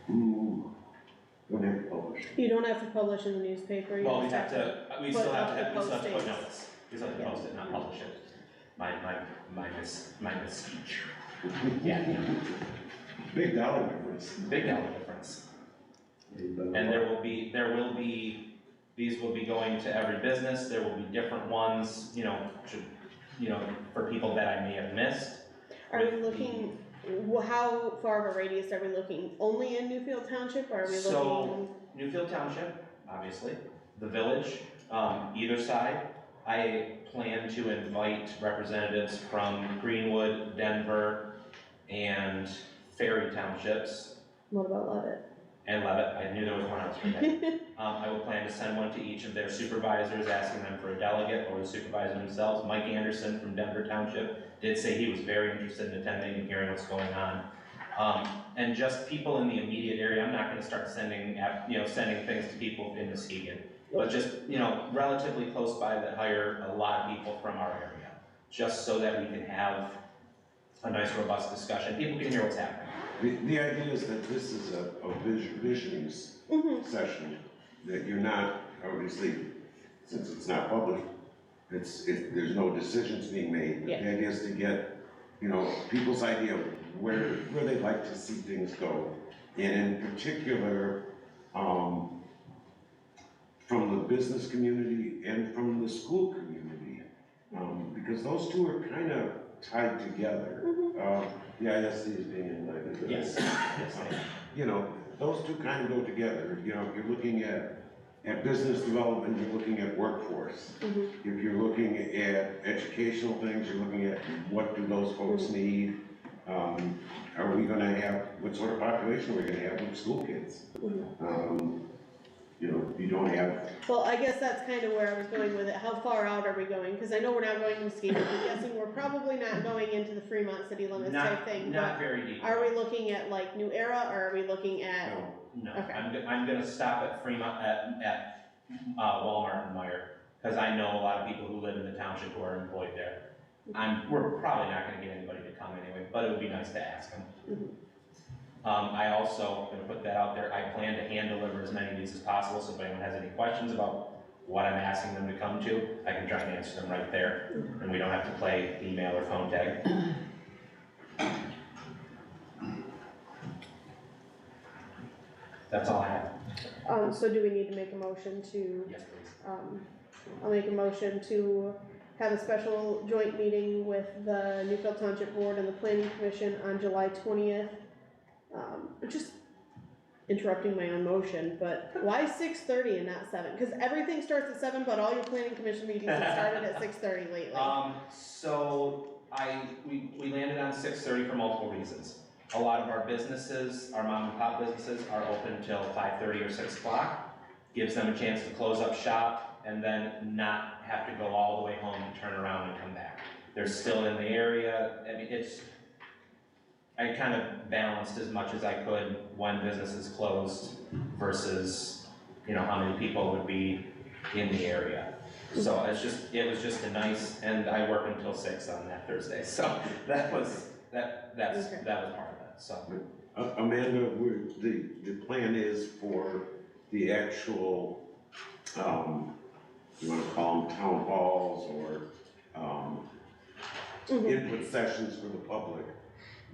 Don't have to publish. You don't have to publish in the newspaper. You Well, we just have to, we put still have up to the put postings. notice. We still have to post it, not publish it. My misspeech. Yeah, Big dollar difference. big dollar difference. And there will be, these will be going to every business. There will be different ones, for people that I may have missed. Are we looking, how far of a radius are we looking? Only in Newfield Township, or are we So- looking? Newfield Township, obviously, the village, either side. I plan to invite representatives from Greenwood, Denver, and Ferry Townships, What about Levitt? and Levitt. I knew there was one else for that. I will plan to send one to each of their supervisors, asking them for a delegate or the supervisor themselves. Mike Anderson from Denver Township did say he was very interested in attending and hearing what's going on. And just people in the immediate area. I'm not gonna start sending things to people in Muskegon, but just, relatively close by that hire a lot of people from our area, just so that we can have a nice robust discussion. People can hear what's happening. The idea is that this is a visionings session, that you're not, obviously, since it's not published, there's no decisions being made. But Yeah. the idea is to get, people's idea of where they'd like to see things go. And in particular, from the business community and from the school community, because those two are kind of tied together. The ISD is being invited. Yes. Those two kind of go together. If you're looking at business development, you're looking at workforce. If you're looking at educational things, you're looking at what do those folks need. Are we gonna have, what sort of population are we gonna have with school kids? You don't have. Well, I guess that's kind of where I was going with it. How far out are we going? Because I know we're not going to Muskegon. I'm guessing we're probably not going into the Fremont city limits type thing. Not But very deep. are we looking at like New Era, or are we looking at No, Okay. I'm gonna stop at Fremont, at Walmart and Meyer, because I know a lot of people who live in the township who are employed there. We're probably not gonna get anybody to come anyway, but it would be nice to ask them. I also, gonna put that out there, I plan to hand deliver as many of these as possible, so if anyone has any questions about what I'm asking them to come to, I can try and answer them right there, and we don't have to play email or phone tag. That's all I have. So do we need to make a motion to, Yes, please. I'll make a motion to have a special joint meeting with the Newfield Township Board and the Planning Commission on July 20th. Just interrupting my own motion, but why 6:30 and not 7? Because everything starts at 7, but all your Planning Commission meetings have started at 6:30 lately. So we landed on 6:30 for multiple reasons. A lot of our businesses, our mom and pop businesses, are open till 5:30 or 6 o'clock. Gives them a chance to close up shop and then not have to go all the way home and turn around and come back. They're still in the area. I mean, I kind of balanced as much as I could when businesses closed versus, how many people would be in the area. So it was just a nice, and I work until 6 on that Thursday, so that was part of that, so. Amanda, the plan is for the actual, you wanna call them town halls or, input sessions for the public.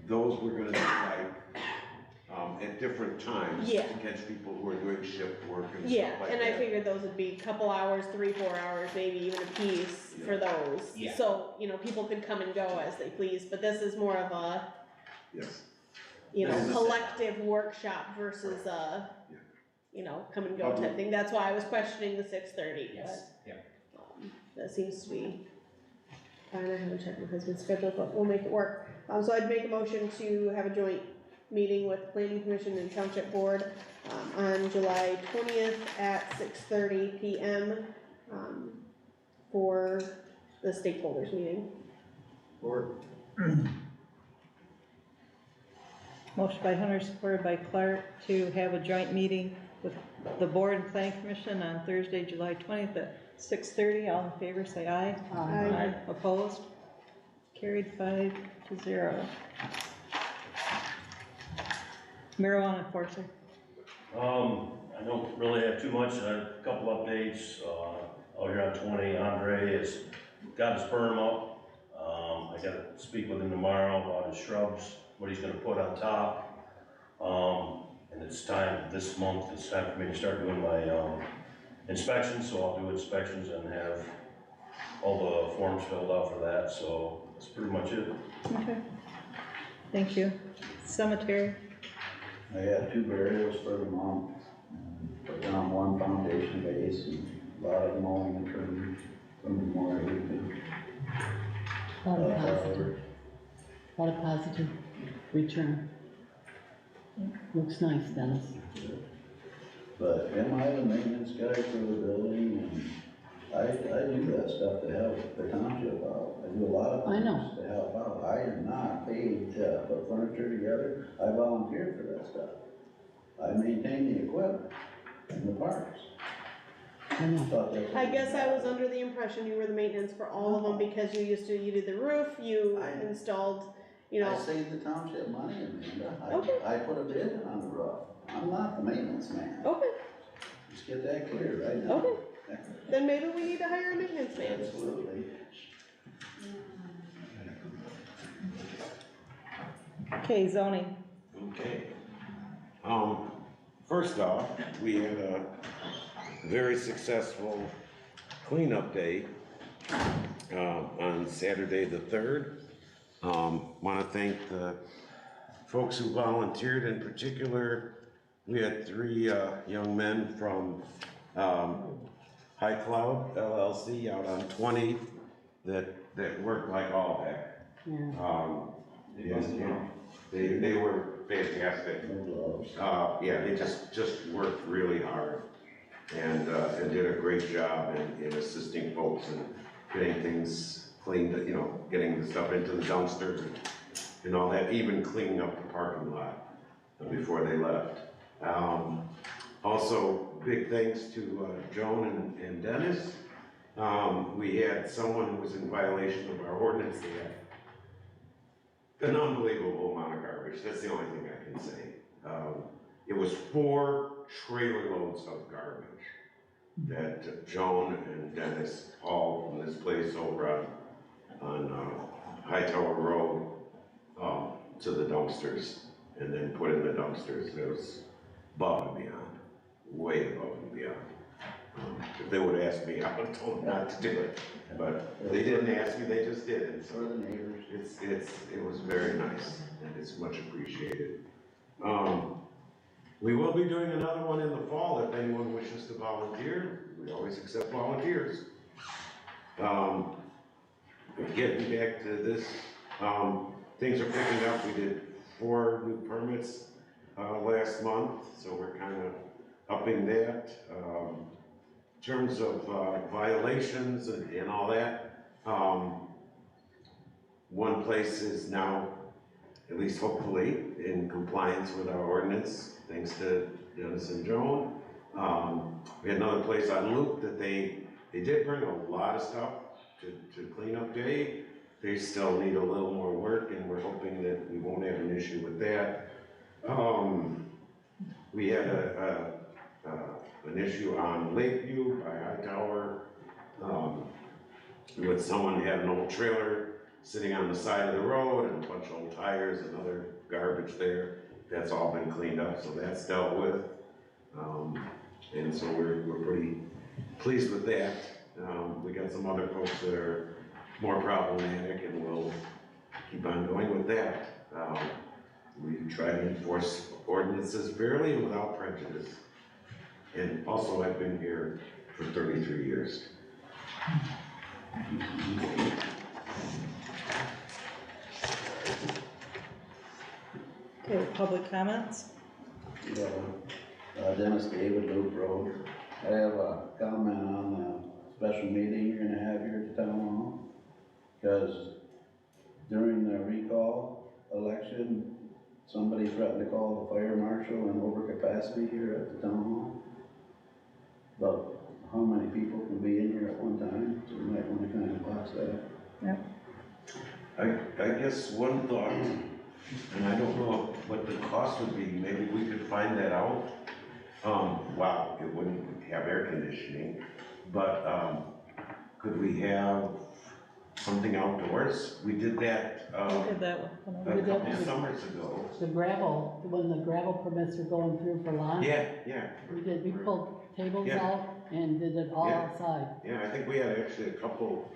Those we're gonna do at different times Yeah. to catch people who are doing shift work and Yeah, stuff like and that. I figured those would be a couple hours, 3-4 hours, maybe even a piece for those. Yeah. So, people could come and go as they please, but this is more of a, Yes. This is a collective workshop versus a, come and go type thing. That's why I was questioning the 6:30, Yes, yeah. that seems to be, I haven't checked my husband's schedule, but we'll make it work. So I'd make a motion to have a joint meeting with Planning Commission and Township Board, on July 20th at 6:30 PM, for the stakeholders meeting. Motion by Hunter, supported by Clark, to have a joint meeting with the Board and Planning Commission on Thursday, July 20th at 6:30. All in favor, say aye. Aye. Opposed? Carried 5-0. Marijuana enforcer. I don't really have too much, a couple updates, out here on 20, Andre has got his berm up. I gotta speak with him tomorrow about his shrubs, what he's gonna put on top. And it's time, this month, it's time for me to start doing my, inspections, so I'll do inspections and have all the forms filled out for that, so that's pretty much it. Okay. Thank you. Cemetery. I had 2 burials for the month, and put down 1 foundation base, and a lot of mowing and trimming from the Memorial Weekend. A lot of positive return. Looks nice, Dennis. But am I the maintenance guy for the building, and I do that stuff to help the township out. I do a lot of I know. things to help out. I am not paid to put furniture together. I volunteer for that stuff. I maintain the equipment and the parts. I know. Thought that I guess I was under the impression you were the maintenance for all of them because you did the roof, you I- installed, I saved the township money, Amanda. Okay. I put a bid in on the roof. I'm not the maintenance man. okay, Just get that clear right now. okay. Then maybe we need to hire a maintenance man. Absolutely. Okay, zoning. Okay. First off, we had a very successful cleanup day, on Saturday the 3rd. Want to thank the folks who volunteered. In particular, we had 3 young men from High Cloud LLC out on 20 that worked like all heck. Yeah. They were fantastic. No gloves. Yeah, they just worked really hard and did a great job in assisting folks and getting things cleaned, getting the stuff into the dumpster and all that, even cleaning up the parking lot before they left. Also, big thanks to Joan and Dennis. We had someone who was in violation of our ordinance. They had an unbelievable amount of garbage. That's the only thing I can say. It was 4 trailer loads of garbage that Joan and Dennis hauled from this place over on Hightower Road to the dumpsters and then put in the dumpsters. It was above and beyond, way above and beyond. If they would have asked me, I would have told them not to do it, but they didn't ask me, they just did it. So the neighbors. it was very nice and it's much appreciated. We will be doing another one in the fall if anyone wishes to volunteer. We always accept volunteers. Getting back to this, things are picking up. We did 4 new permits last month, so we're kind of upping that. In terms of violations and all that, one place is now, at least hopefully, in compliance with our ordinance, thanks to Dennis and Joan. We had another place on Loop that they did bring a lot of stuff to clean up day. They still need a little more work, and we're hoping that we won't have an issue with that. We had an issue on Lakeview by Hightower, with someone who had an old trailer sitting on the side of the road and a bunch of old tires and other garbage there. That's all been cleaned up, so that's dealt with. And so we're pretty pleased with that. We got some other folks that are more problematic, and we'll keep on going with that. We try to enforce ordinances fairly and without prejudice. And also, I've been here for 33 years. Okay, public comments? Yeah, Dennis David, Loop Road. I have a comment on the special meeting you're gonna have here at the town hall. Because during the recall election, somebody threatened to call the fire marshal in overcapacity here at the town hall. But how many people can be in here at one time? So we might wanna kind of watch that. I guess one thought, and I don't know what the cost would be, maybe we could find that out. Wow, it wouldn't have air conditioning, but could we have something outdoors? We did that We did that one. a couple of summers ago. The gravel, when the gravel permits were going through for lawn. Yeah. We pulled tables Yeah. out and did it all Yeah. outside. Yeah, I think we had actually a couple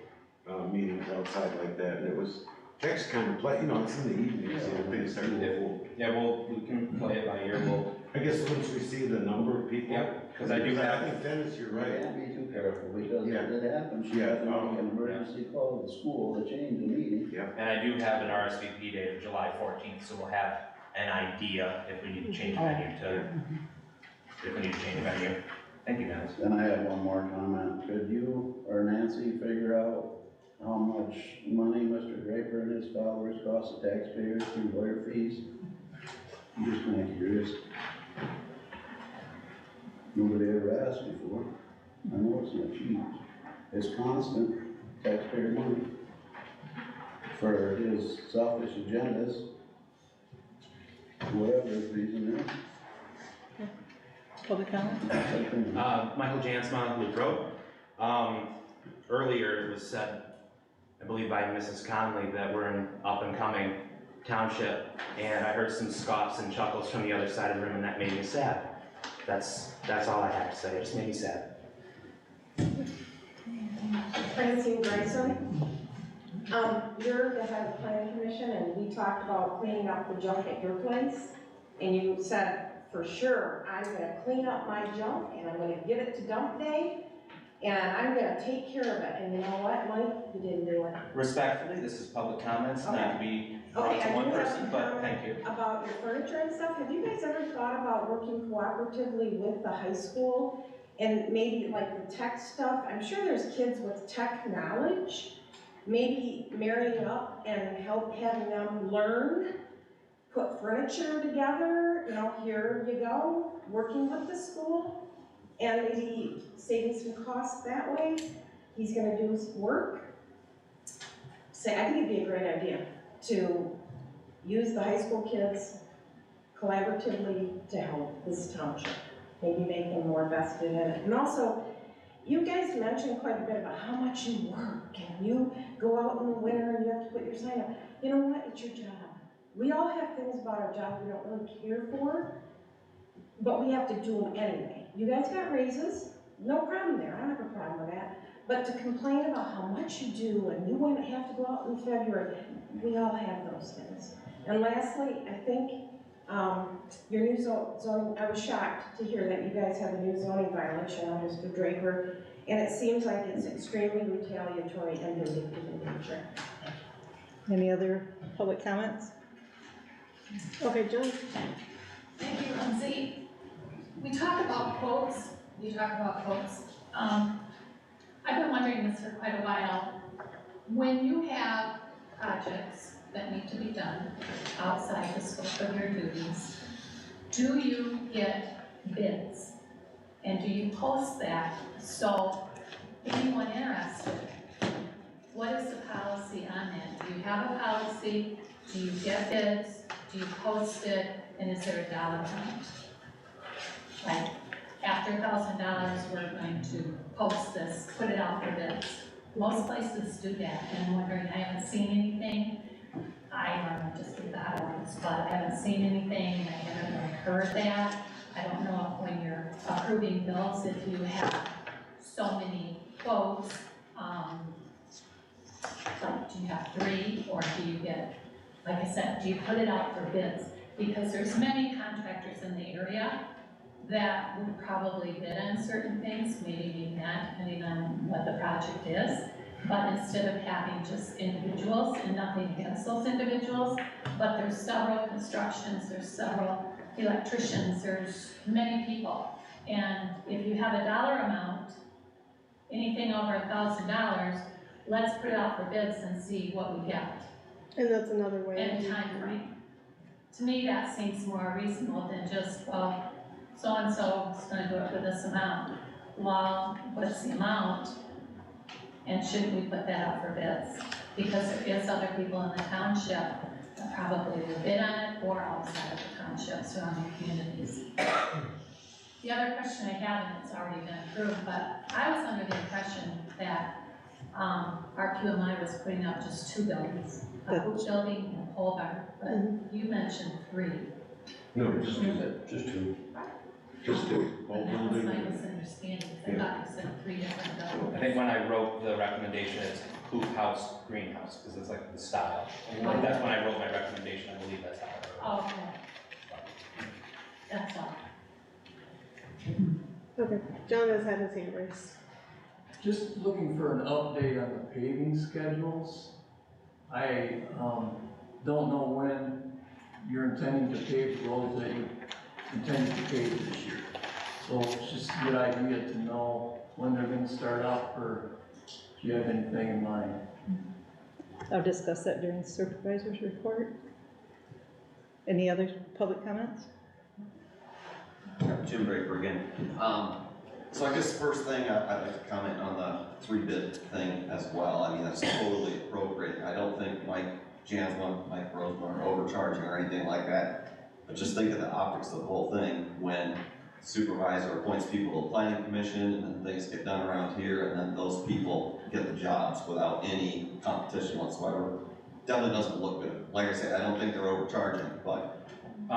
meetings outside like that, and it was actually kind of play, it's in the evenings, things start to get. Yeah, we can play it by ear, I guess once we see the number of people. Yep, 'cause I do have- I think Dennis, you're right. Can't be too careful, because Yeah. if it happens, she Yeah, has to make an emergency call to the school to change the meeting. and I do have an RSVP date of July 14th, so we'll have an idea if we need to change venue venue. Thank you, guys. Then I have one more comment. Could you or Nancy figure out how much money Mr. Draper and his followers cost the taxpayers through lawyer fees? I'm just kinda curious. Nobody ever asked before. I know it's not cheap. It's constant taxpayer money for his selfish agendas, whatever his reason is. Public comment? Michael Jansma, Loop Road. Earlier it was said, I believe by Mrs. Conley, that we're an up-and-coming township, and I heard some scoffs and chuckles from the other side of the room, and that made me sad. That's all I have to say, it just made me sad. Francine Bryson. You're the head of the planning commission, and we talked about cleaning up the junk at your place, and you said, for sure, I'm gonna clean up my junk, and I'm gonna give it to dump day, and I'm gonna take care of it, and you know what, Mike, you didn't do it. Respectfully, this is public comments, not to be brought Okay, to I one do have person, a but comment thank you. about your furniture and stuff. Have you guys ever thought about working cooperatively with the high school? And maybe like the tech stuff, I'm sure there's kids with tech knowledge, maybe marrying up and having them learn put furniture together, you know, here you go, working with the school, and maybe saving some costs that way. He's gonna do his work. So I think it'd be a great idea to use the high school kids collaboratively to help this township. Maybe make them more vested in it. And also, you guys mentioned quite a bit about how much you work and you go out in the winter and you have to put your sign up. You know what, it's your job. We all have things about our job we don't really care for, but we have to do them anyway. You guys got raises, no problem there, I don't have a problem with that. But to complain about how much you do and you wouldn't have to go out in February, we all have those things. And lastly, I think your new zoning, I was shocked to hear that you guys have a new zoning violation on Mr. Draper, and it seems like it's extremely retaliatory and vindictive in nature. Any other public comments? Okay, Julie? Thank you, Lindsay. We talk about quotes, I've been wondering this for quite a while. When you have projects that need to be done outside the scope of your duties, do you get bids? And do you post that? So anyone interested, what is the policy on that? Do you have a policy? Do you get bids? Do you post it? And is there a dollar amount? Like, after $1,000, we're going to post this, put it out for bids. Most places do that, and I'm wondering, I haven't seen anything. I normally just do the hot ones, but I haven't seen anything, I haven't really heard that. I don't know if when you're approving bills, if you have so many quotes, like, do you have 3, or do you get, like I said, do you put it out for bids? Because there's many contractors in the area that would probably bid on certain things, maybe not, depending on what the project is. But instead of having just individuals, and nothing against those individuals, but there's several constructions, there's several electricians, there's many people. And if you have a dollar amount, anything over $1,000, let's put it out for bids and see what we get. And that's another way. And time frame. To me, that seems more reasonable than just, well, so-and-so is gonna do it for this amount. Well, what's the amount? And shouldn't we put that out for bids? Because there is other people in the township that probably will bid on it or outside of the township, surrounding communities. The other question I have, and it's already been approved, but I was under the impression that RQMI was putting up just 2 buildings, a hoop building and a pole barn, but you mentioned 3. No, just two. Just two. And that was my misunderstanding, I thought you said 3 different buildings. I think when I wrote the recommendation, it's hoop house, greenhouse, because it's like the style. And that's when I wrote my recommendation, I believe that's how I wrote it. Okay. That's all. Okay, John has had his hand raised. Just looking for an update on the paving schedules. I don't know when you're intending to pave the roads that you intended to pave this year. So it's just a good idea to know when they're gonna start up, or do you have anything in mind? I'll discuss that during the supervisor's report. Any other public comments? Jim Draper again. So I guess first thing, I'd like to comment on the 3-bid thing as well. I mean, that's totally appropriate. I don't think Mike Jansma, Mike Roseman are overcharging or anything like that. But just think of the optics of the whole thing when supervisor appoints people to the planning commission and then things get done around here and then those people get the jobs without any competition whatsoever. Definitely doesn't look good. Like I said, I don't think they're overcharging, but it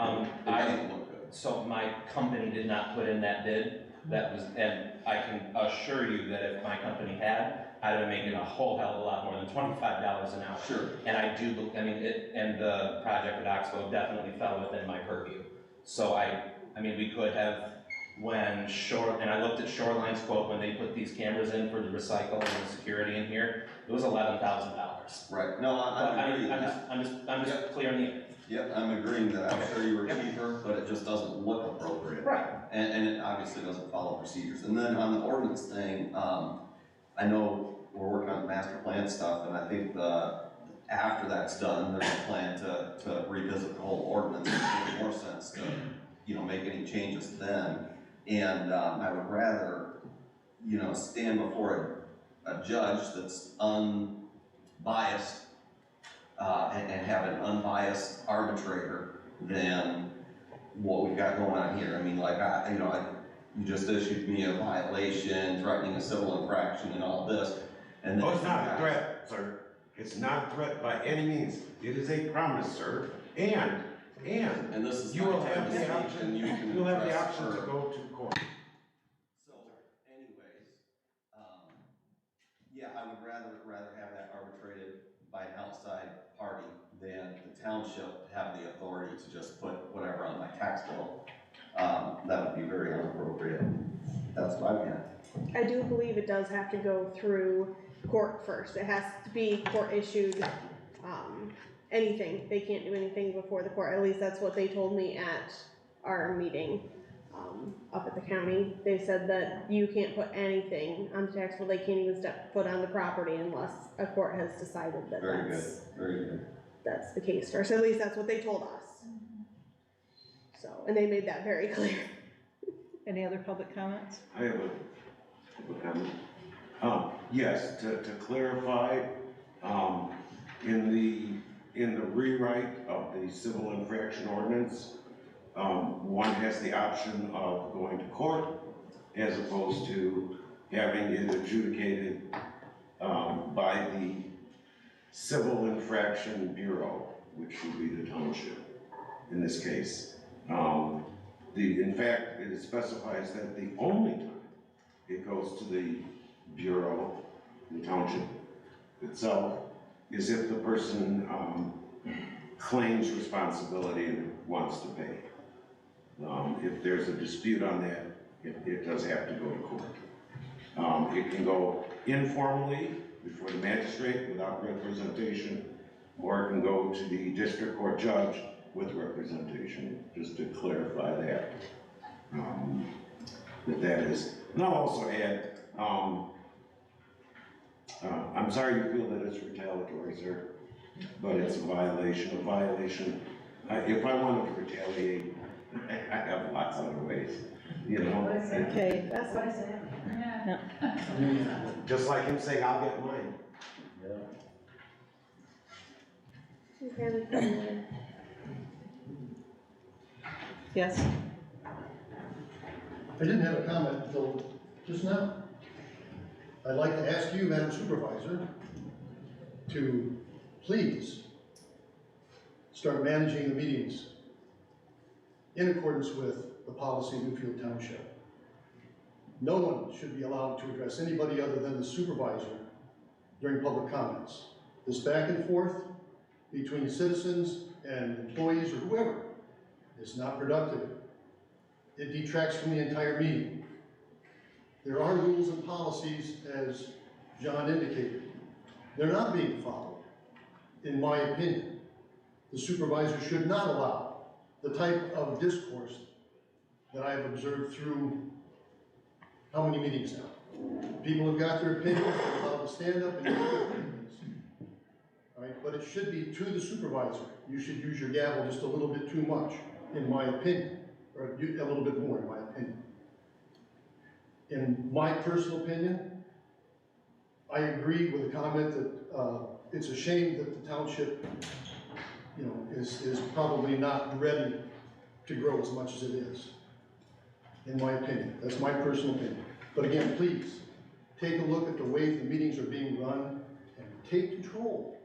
doesn't look good. So my company did not put in that bid. That was, and I can assure you that if my company had, I'd have been making a whole hell of a lot more than $25 an hour. Sure. And I do, I mean, and the project at Oxbow definitely fell within my purview. So I mean, we could have, and I looked at Shoreline's quote when they put these cameras in for the recycle and the security in here, it was $11,000. Right, no, I'm just clear on the. Yep, I'm agreeing that I'm sure you were cheaper, but it just doesn't look appropriate. Right. And it obviously doesn't follow procedures. And then on the ordinance thing, I know we're working on the master plan stuff, and I think after that's done, there's a plan to revisit the whole ordinance. It makes more sense to, you know, make any changes then. And, I would rather, you know, stand before a judge that's unbiased, and have an unbiased arbitrator than what we've got going on here. I mean, like, you just issued me a violation, threatening a civil infraction and all this, and then. Oh, it's not a threat, sir. It's not a threat by any means. It is a promise, sir. And this is you my will time have to the speak, option, and you can you'll have the address option her. to go to court. So, anyways, yeah, I would rather have that arbitrated by an outside party than the township have the authority to just put whatever on my tax bill. That would be very inappropriate. That's what I've got. I do believe it does have to go through court first. It has to be court issued, anything. They can't do anything before the court. At least that's what they told me at our meeting, up at the county. They said that you can't put anything on the tax bill. They can't even step foot on the property unless a court has decided that Very good. that's the case first. At least that's what they told us. So, and they made that very clear. Any other public comments? I have a comment. Yes, to clarify, in the rewrite of the civil infraction ordinance, one has the option of going to court as opposed to having it adjudicated by the Civil Infraction Bureau, which would be the township in this case. In fact, it specifies that the only time it goes to the bureau, the township itself, is if the person claims responsibility and wants to pay. If there's a dispute on that, it does have to go to court. It can go informally before the magistrate without representation, or it can go to the district court judge with representation, just to clarify that. That is, and I'll also add, I'm sorry you feel that it's retaliatory, sir, but it's a violation. If I wanted to retaliate, I have lots of other ways, you know. Okay. That's what I said. Yeah. Just like him saying, I'll get mine. Okay, Yes? I didn't have a comment until just now. I'd like to ask you, Madam Supervisor, to please start managing the meetings in accordance with the policy of Newfield Township. No one should be allowed to address anybody other than the supervisor during public comments. This back and forth between citizens and employees or whoever is not productive. It detracts from the entire meeting. There are rules and policies, as John indicated. They're not being followed, in my opinion. The supervisor should not allow the type of discourse that I have observed through how many meetings now? People have got their opinions, they're allowed to stand up and give their opinions. All right, but it should be to the supervisor. You should use your gavel just a little bit too much, in my opinion, or a little bit more, in my opinion. In my personal opinion, I agree with the comment that it's a shame that the township, you know, is probably not ready to grow as much as it is. In my opinion, that's my personal opinion. But again, please, take a look at the way the meetings are being run and take control.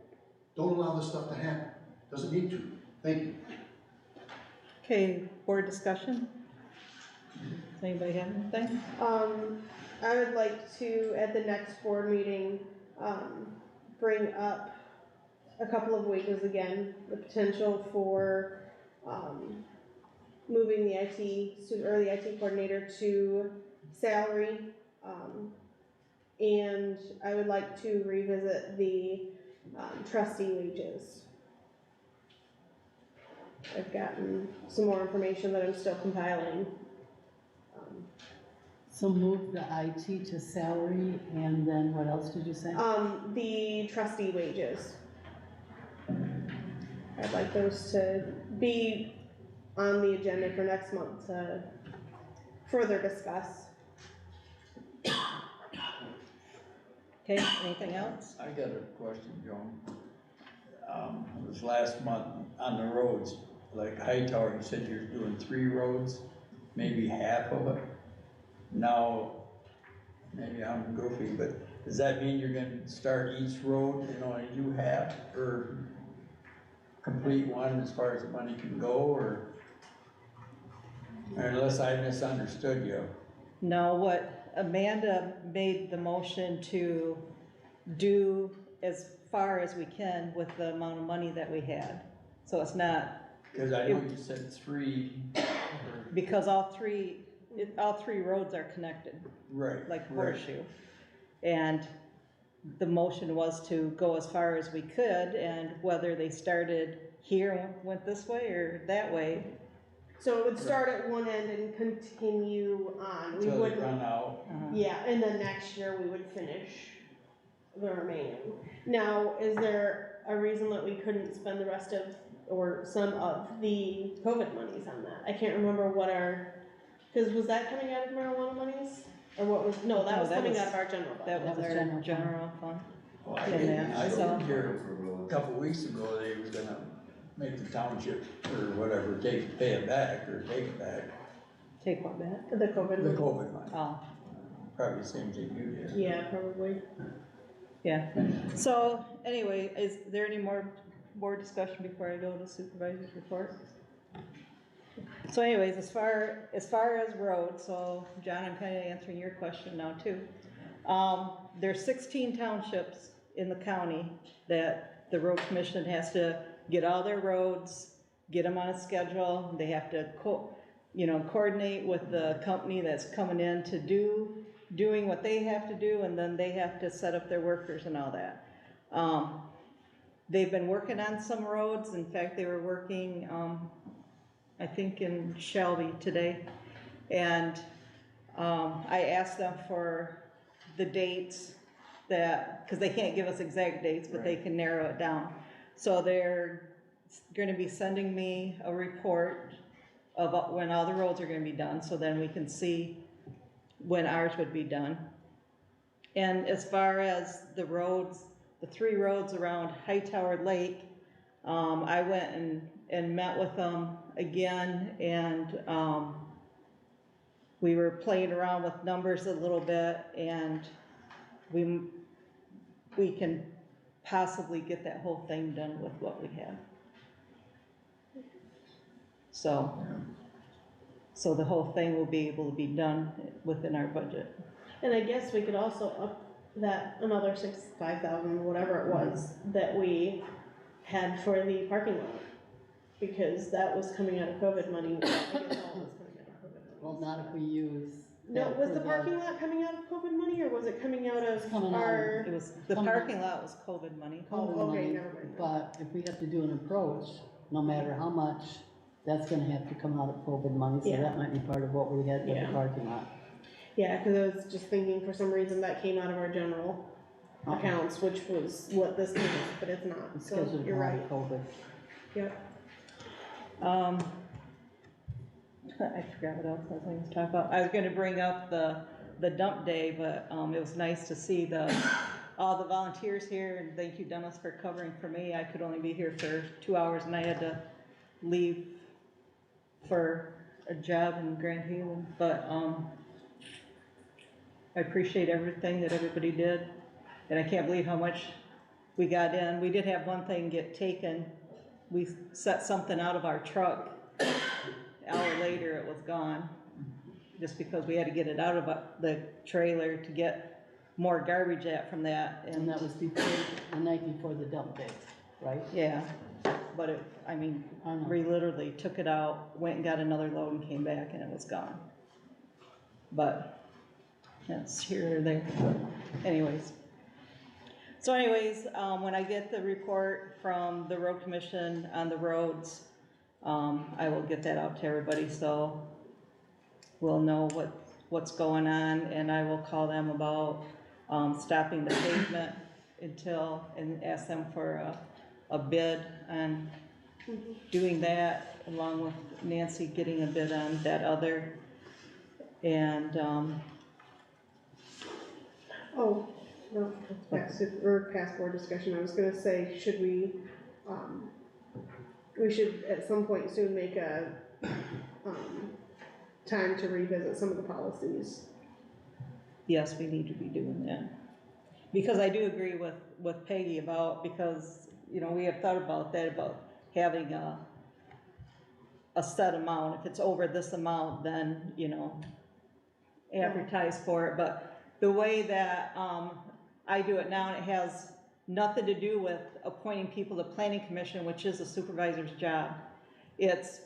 Don't allow this stuff to happen. Doesn't need to. Thank you. Okay, board discussion? Does anybody have anything? I would like to, at the next board meeting, bring up a couple of wages again, the potential for, moving the IT coordinator to salary. And I would like to revisit the, trustee wages. I've gotten some more information that I'm still compiling. So move the IT to salary, and then what else did you say? The trustee wages. I'd like those to be on the agenda for next month to further discuss. Okay, anything else? I got a question, Joan. It was last month on the roads, like Hightower, you said you're doing 3 roads, maybe half of it. Now, maybe I'm goofy, but does that mean you're gonna start each road, and you half, or complete one as far as the money can go, or unless I misunderstood you? No, what Amanda made the motion to do as far as we can with the amount of money that we had. So it's not, Cause I know you said 3. because all three roads are connected, Right. like right. horseshoe. And the motion was to go as far as we could, and whether they started here and went this way or that way. So it would start at one end and continue on. We Until they would, run out. yeah, and then next year we would finish the remaining. Now, is there a reason that we couldn't spend the rest of, or some of the COVID monies on that? I can't remember what cause was that coming out of marijuana monies? Or what was, no, that was coming out of our general budget. That was our general fund. Well, I in didn't that, hear a couple weeks ago they was gonna make the township or whatever, pay it back or take it back. Take what back? The COVID The money. COVID money. Oh, Probably the same thing you did. Yeah, probably. yeah. So anyway, is there any more discussion before I go to supervisor's report? So anyways, as far as roads, so John, I'm kinda answering your question now too. There's 16 townships in the county that the road commission has to get all their roads, get them on a schedule. They have to coordinate with the company that's coming in to doing what they have to do, and then they have to set up their workers and all that. They've been working on some roads. In fact, they were working, I think in Shelby today. And I asked them for the dates because they can't give us exact dates, but they can narrow it down. So they're gonna be sending me a report of when all the roads are gonna be done, so then we can see when ours would be done. And as far as the roads, the 3 roads around Hightower Lake, I went and met with them again, and we were playing around with numbers a little bit, and we can possibly get that whole thing done with what we have. So the whole thing will be able to be done within our budget. And I guess we could also up that another 5,000, whatever it was, that we had for the parking lot. Because that was coming out of COVID money. I guess all was coming out of COVID money. Well, not if we use. No, that was for the parking lot coming out of COVID money, or was it coming out of coming out of- our? It was, the parking lot was COVID money. Oh, COVID okay, money, never mind. But if we have to do an approach, no matter how much, that's gonna have to come out of COVID money, so Yeah. that might be part of what we had for the Yeah. parking lot. Yeah, cause I was just thinking for some reason that came out of our general accounts, which was what this is, but it's not, It's so because of you're right. COVID. Yep. I forgot what else I was going to talk about. I was gonna bring up the dump day, but, it was nice to see all the volunteers here, and thank you, Dennis, for covering for me. I could only be here for 2 hours, and I had to leave for a job in Grand Haven, but, I appreciate everything that everybody did, and I can't believe how much we got in. We did have one thing get taken. We set something out of our truck. An hour later, it was gone, just because we had to get it out of the trailer to get more garbage out from that. And that was before, the night before the dump day, right? Yeah, but I know. we literally took it out, went and got another load and came back, and it was gone. But that's here or there, anyways. So anyways, when I get the report from the road commission on the roads, I will get that out to everybody, so we'll know what's going on, and I will call them about, stopping the pavement and ask them for a bid on doing that along with Nancy getting a bid on that other. And, Oh, no, past board discussion, I was gonna say, should we should at some point soon make a, time to revisit some of the policies. yes, we need to be doing that. Because I do agree with Peggy about, because, you know, we have thought about that, about having a set amount. If it's over this amount, then, you know, advertise for it. But the way that I do it now, and it has nothing to do with appointing people to planning commission, which is a supervisor's job. It's,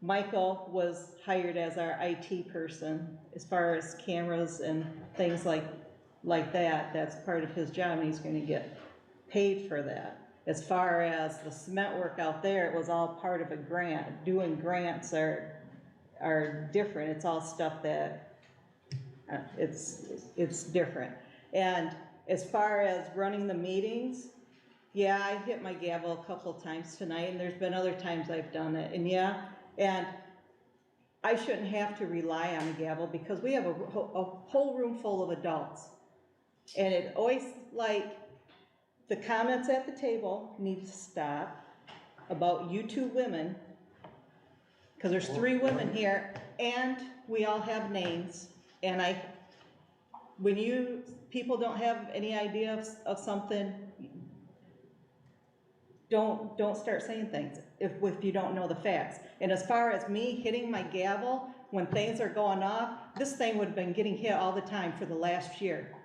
Michael was hired as our IT person as far as cameras and things like that. That's part of his job, and he's gonna get paid for that. As far as the cement work out there, it was all part of a grant. Doing grants are different. It's all stuff that, it's different. And as far as running the meetings, yeah, I hit my gavel a couple of times tonight, and there's been other times I've done it, and yeah, and I shouldn't have to rely on a gavel because we have a whole room full of adults. And it always, like, the comments at the table need to stop about you two women, because there's 3 women here, and we all have names, and when you people don't have any idea of something, don't start saying things if you don't know the facts. And as far as me hitting my gavel when things are going off, this thing would have been getting hit all the time for the last year.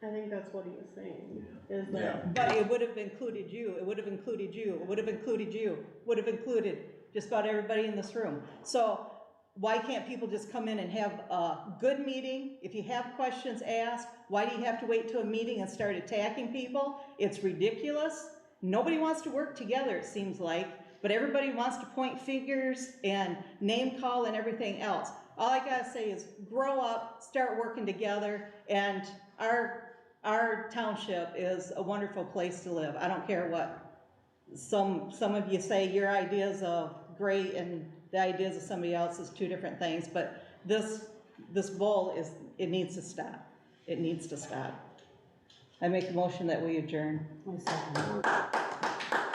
I think that's what he was saying, is that. Yeah. But it would have included you, it would have included you, it would have included you, would have included just about everybody in this room. So why can't people just come in and have a good meeting? If you have questions, ask. Why do you have to wait till a meeting and start attacking people? It's ridiculous. Nobody wants to work together, it seems like, but everybody wants to point fingers and name call and everything else. All I gotta say is grow up, start working together, and our township is a wonderful place to live. I don't care what some of you say, your ideas of great and the ideas of somebody else is 2 different things, but this bull it needs to stop. It needs to stop. I make a motion that we adjourn. I second.